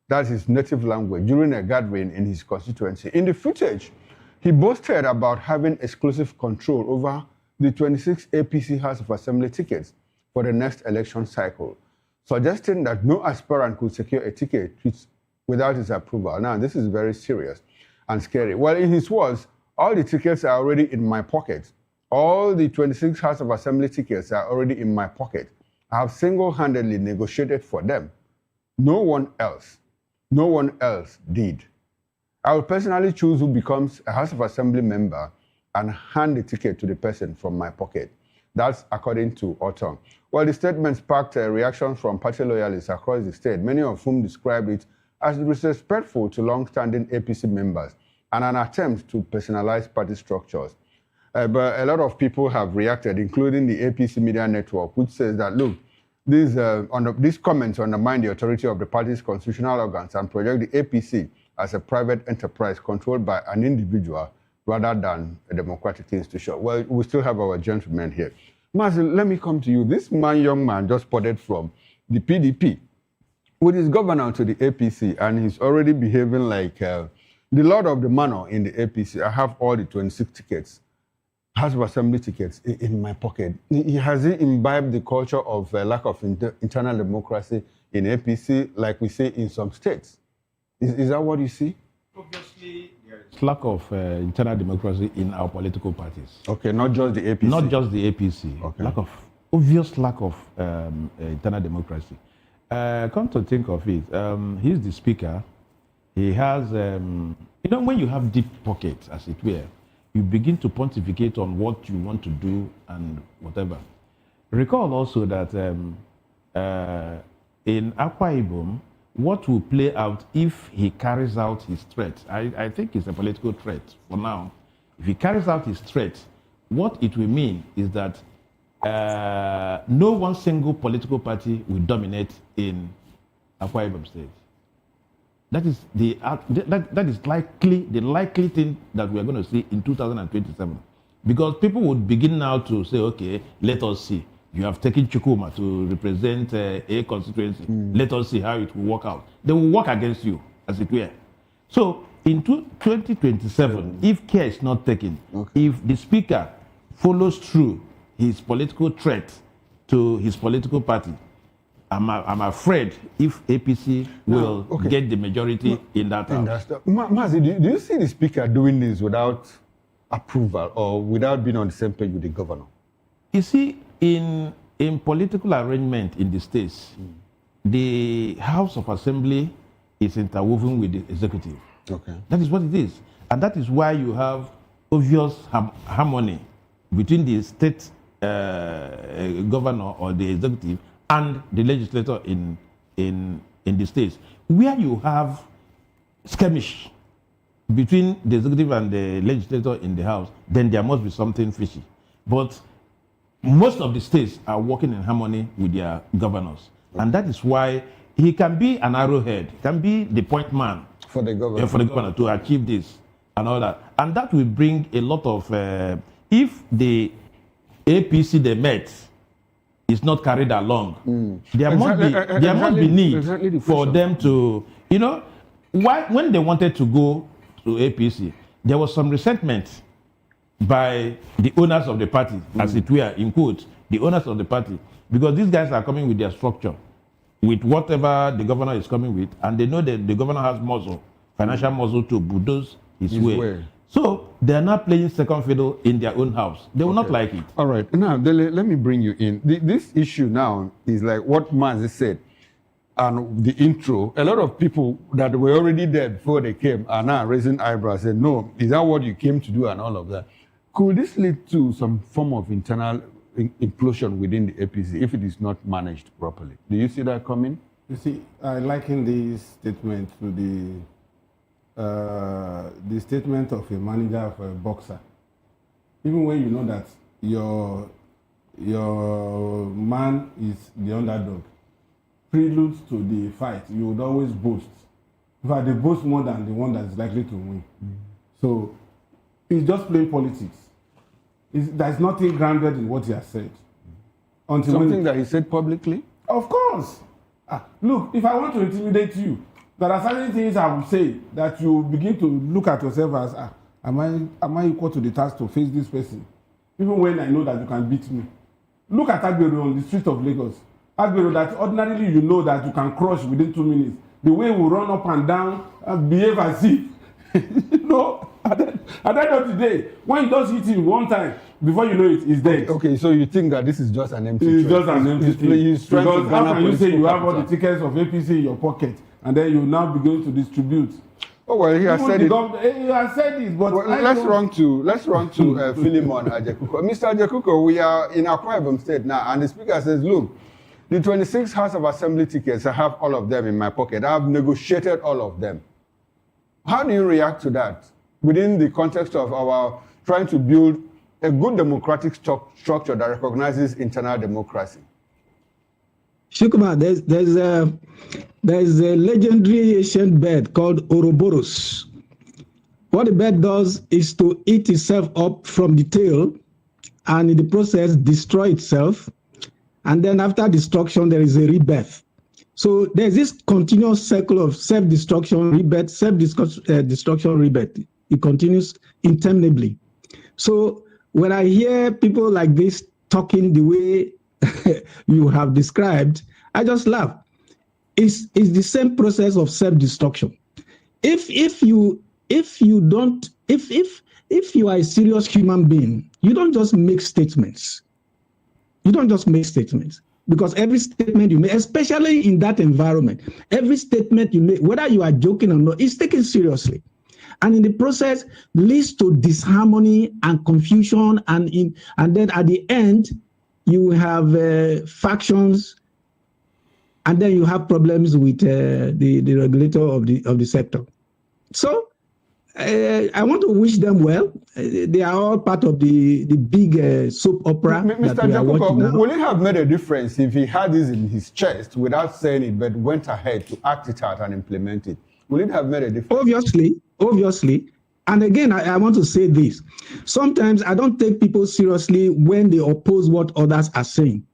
that's his native language, during a gathering in his constituency. In the footage, he boasted about having exclusive control over the 26 APC House of Assembly tickets for the next election cycle, suggesting that no aspirant could secure a ticket without his approval. Now, this is very serious and scary. Well, in his words, all the tickets are already in my pocket. All the 26 House of Assembly tickets are already in my pocket. I have single-handedly negotiated for them. No one else did. I will personally choose who becomes a House of Assembly member and hand the ticket to the person from my pocket. That's according to Otong. Well, the statement sparked a reaction from party loyalists across the state, many of whom described it as disrespectful to long-standing APC members and an attempt to personalize party structures. But a lot of people have reacted, including the APC Media Network, which says that, look, these comments undermine the authority of the party's constitutional organs and project the APC as a private enterprise controlled by an individual rather than a democratic institution. Well, we still have our gentlemen here. Mazi, let me come to you. This young man just spotted from the PDP with his governor to the APC, and he's already behaving like the lord of the manor in the APC. I have all the 26 tickets, House of Assembly tickets in my pocket. Has he imbibed the culture of lack of internal democracy in APC, like we say in some states? Is that what you see? Obviously, there is lack of internal democracy in our political parties. Okay, not just the APC. Not just the APC. Okay. Obvious lack of internal democracy. Come to think of it, he's the speaker. He has, when you have deep pockets, as it were, you begin to pontificate on what you want to do and whatever. Recall also that in Akwa Ibom, what will play out if he carries out his threat? I think it's a political threat for now. If he carries out his threat, what it will mean is that no one single political party will dominate in Akwa Ibom State. That is that is the likely thing that we are going to see in 2027, because people would begin now to say, okay, let us see. You have taken Chukuma to represent a constituency. Let us see how it will work out. They will work against you, as it were. So in 2027, if care is not taken, if the speaker follows through his political threat to his political party, I'm afraid if APC will get the majority in that house. Mazi, do you see the speaker doing this without approval or without being on the same page with the governor? You see, in political arrangement in the states, the House of Assembly is interwoven with the executive. Okay. That is what it is. And that is why you have obvious harmony between the state governor or the executive and the legislator in the states. Where you have skirmish between the executive and the legislator in the house, then there must be something fishy. But most of the states are working in harmony with their governors. And that is why he can be an arrowhead, can be the point man for the governor to achieve this and all that. And that will bring a lot of, if the APC they met is not carried along, there must be need for them to, when they wanted to go to APC, there was some resentment by the owners of the party, as it were, in quotes, the owners of the party, because these guys are coming with their structure, with whatever the governor is coming with, and they know that the governor has muscle, financial muscle to bulldoze his way. So they are not playing second fiddle in their own house. They will not like it. All right. Now, Dele, let me bring you in. This issue now is like what Mazi said and the intro. A lot of people that were already there before they came are now raising eyebrows, saying, no, is that what you came to do and all of that? Could this lead to some form of internal implosion within the APC if it is not managed properly? Do you see that coming? You see, I liken this statement to the statement of a manager of a boxer. Even when you know that your man is the underdog, prelude to the fight, you would always boast. In fact, they boast more than the one that is likely to win. So it's just plain politics. There's nothing grounded in what he has said. Until something that he said publicly? Of course. Look, if I want to intimidate you, there are certain things I will say that you begin to look at yourself as, am I equal to the task to face this person? Even when I know that you can beat me. Look at Agbero on the street of Lagos. Agbero that ordinarily you know that you can crush within 2 minutes. The way we run up and down and behave as if, you know, at the end of the day, when you just hit him one time, before you know it, he's dead. Okay, so you think that this is just an empty It's just an empty thing. Because how can you say you have all the capital? tickets of APC in your pocket and then you now begin to distribute? Oh well, he has said it. He has said it, but well, let's run to Philemon Ajekuko. Mr. Ajekuko, we are in Akwa Ibom State now, and the speaker says, "Look, the 26 House of Assembly tickets, I have all of them in my pocket. I have negotiated all of them." How do you react to that within the context of our trying to build a good democratic structure that recognizes internal democracy? Shukuma, there's a legendary Asian bird called Ouroboros. What the bird does is to eat itself up from the tail and in the process destroy itself. And then after destruction, there is a rebirth. So there's this continuous cycle of self-destruction, rebirth, self-destruction, rebirth. It continues interminably. So when I hear people like this talking the way you have described, I just laugh. It's the same process of self-destruction. If you are a serious human being, you don't just make statements. You don't just make statements, because every statement you make, especially in that environment, every statement you make, whether you are joking or not, is taken seriously. And in the process leads to disharmony and confusion, and then at the end, you have factions, and then you have problems with the regulator of the sector. So I want to wish them well. They are all part of the big soap opera that we are watching now. Will it have made a difference if he had this in his chest without saying it, but went ahead to act it out and implement it? Will it have made a difference? Obviously. And again, I want to say this. Sometimes I don't take people seriously when they oppose what others are saying.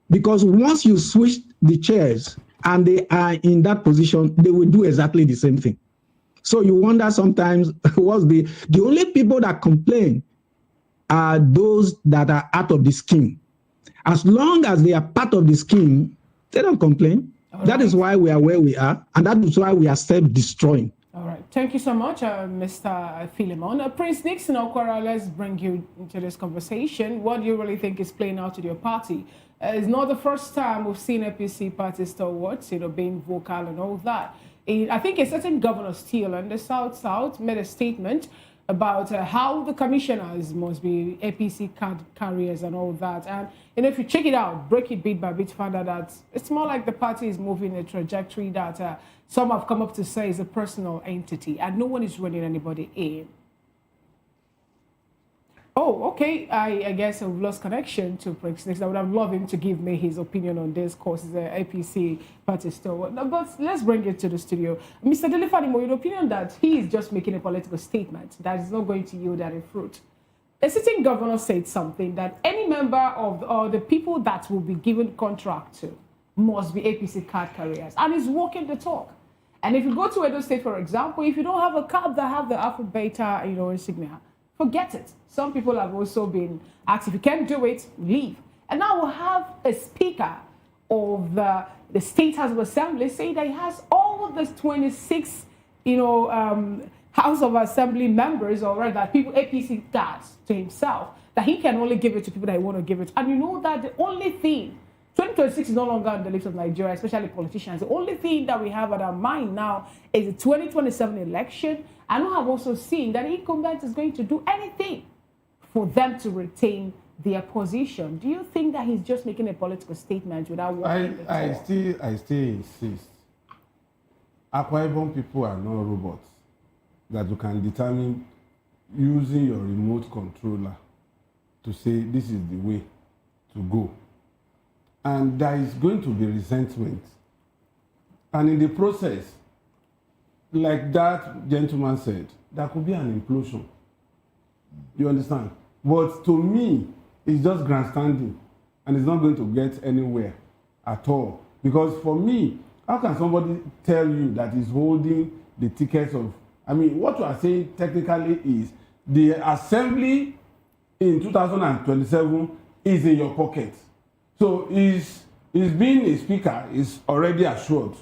Because once you switch the chairs and they are in that position, they will do exactly the same thing. So you wonder sometimes what's the only people that complain are those that are out of the scheme. As long as they are part of the scheme, they don't complain. That is why we are where we are, and that is why we are self-destroying. All right. Thank you so much, Mr. Philemon. Prince Nixon Okwara, let's bring you into this conversation. What do you really think is playing out with your party? It's not the first time we've seen APC party stalwarts, being vocal and all that. I think a certain Governor Steele in the South made a statement about how the commissioners must be APC card carriers and all that. And if you check it out, break it bit by bit, find out that it's more like the party is moving a trajectory that some have come up to say is a personal entity, and no one is running anybody in. Oh, okay. I guess I've lost connection to Prince Nixon. I would have loved him to give me his opinion on this course. He's an APC party stalwart. No, but let's bring it to the studio. Mr. Delifadimo, your opinion that he is just making a political statement that is not going to yield any fruit. A sitting governor said something that any member of or the people that will be given contract to must be APC card carriers, and he's walking the talk. And if you go to Edo State, for example, if you don't have a card that have the alpha, beta, insignia, forget it. Some people have also been asked, if you can't do it, leave. And now we'll have a speaker of the State House of Assembly say that he has all of the 26, House of Assembly members already, that people APC cards to himself, that he can only give it to people that he want to give it. And you know that the only thing, 2026 is no longer on the lips of Nigeria, especially politicians. The only thing that we have at our mind now is the 2027 election. And we have also seen that incumbent is going to do anything for them to retain their position. Do you think that he's just making a political statement without walking the I talk? still insist. Akwa Ibom people are not robots that you can determine using your remote controller to say this is the way to go. And there is going to be resentment. And in the process, like that gentleman said, there could be an implosion. You understand? But to me, it's just grandstanding. And it's not going to get anywhere at all. Because for me, how can somebody tell you that he's holding the tickets of... I mean, what you are saying technically is the assembly in 2027 is in your pocket. So is being a speaker is already assured.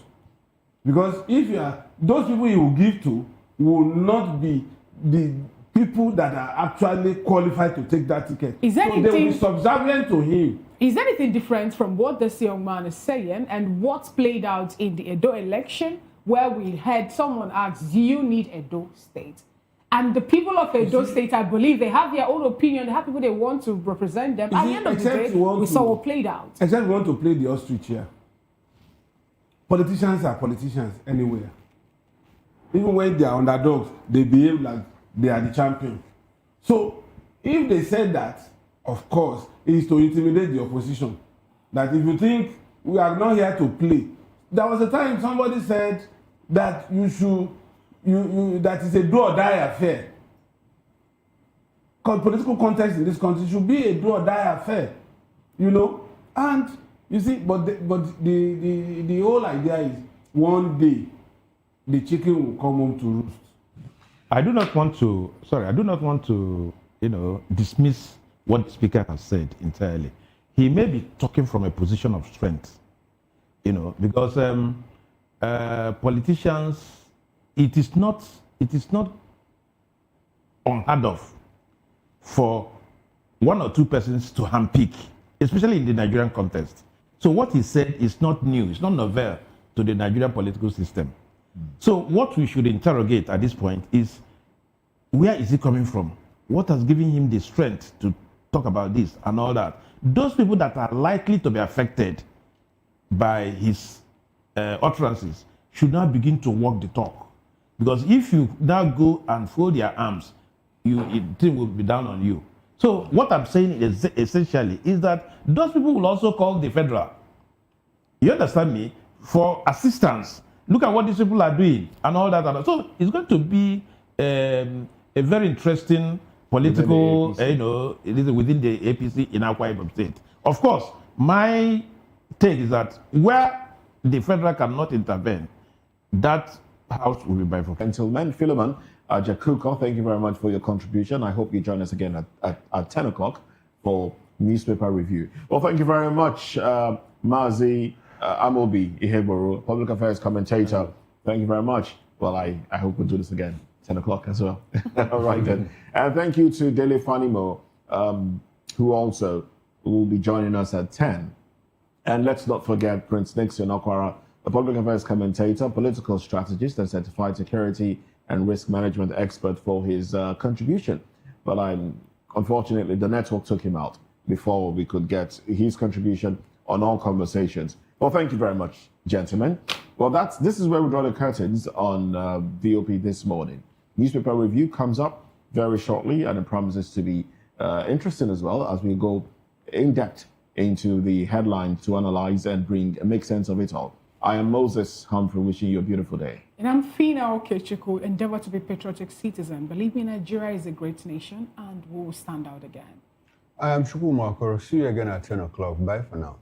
Because if you are, those people you will give to will not be the people that are actually qualified to take that ticket. Is so they will anything- be subservient to him. Is anything different from what this young man is saying and what's played out in the Edo election, where we had someone ask, do you need Edo State? And the people of Edo State, I believe, they have their own opinion. They have people they want to represent them. At the end of the day, we saw what played out. Except we want to play the ostrich here. Politicians are politicians anywhere. Even when they are underdogs, they behave like they are the champion. So if they said that, of course, it is to intimidate the opposition. That if you think we are not here to play. There was a time somebody said that you should, that is a do or die affair. Political context in this country should be a do or die affair, you know. And you see, but the whole idea is one day the chicken will come home to roost. I do not want to, dismiss what the speaker has said entirely. He may be talking from a position of strength, because politicians, it is not unheard of for one or two persons to handpick, especially in the Nigerian context. So what he said is not new, it's not novel to the Nigerian political system. So what we should interrogate at this point is, where is he coming from? What has given him the strength to talk about this and all that? Those people that are likely to be affected by his utterances should now begin to walk the talk. Because if you now go and fold your arms, thing will be down on you. So what I'm saying is essentially is that those people will also call the federal. You understand me? For assistance. Look at what these people are doing and all that. So it's going to be a very interesting political, within the APC in Akwa Ibom State. Of course, my take is that where the federal cannot intervene, that house will be bifurcated. Gentlemen, Philemon Jakuko, thank you very much for your contribution. I hope you join us again at 10 o'clock for newspaper review. Well, thank you very much, Mazi Amobi Iheboro, public affairs commentator. Thank you very much. Well, I hope we'll do this again, 10 o'clock as well. All right then. And thank you to Dele Fanimo, who also will be joining us at 10. And let's not forget Prince Nixon Okwara, a public affairs commentator, political strategist, and certified security and risk management expert for his contribution. But unfortunately, the network took him out before we could get his contribution on all conversations. Well, thank you very much, gentlemen. Well, this is where we draw the curtains on VOP this morning. Newspaper review comes up very shortly, and it promises to be interesting as well as we go in depth into the headlines to analyze and make sense of it all. I am Moses Humphrey, wishing you a beautiful day. And I'm Fina Okechukwu, endeavor to be a patriotic citizen. Believe me, Nigeria is a great nation and we will stand out again. I am Shukwu Makoro. See you again at 10 o'clock. Bye for now.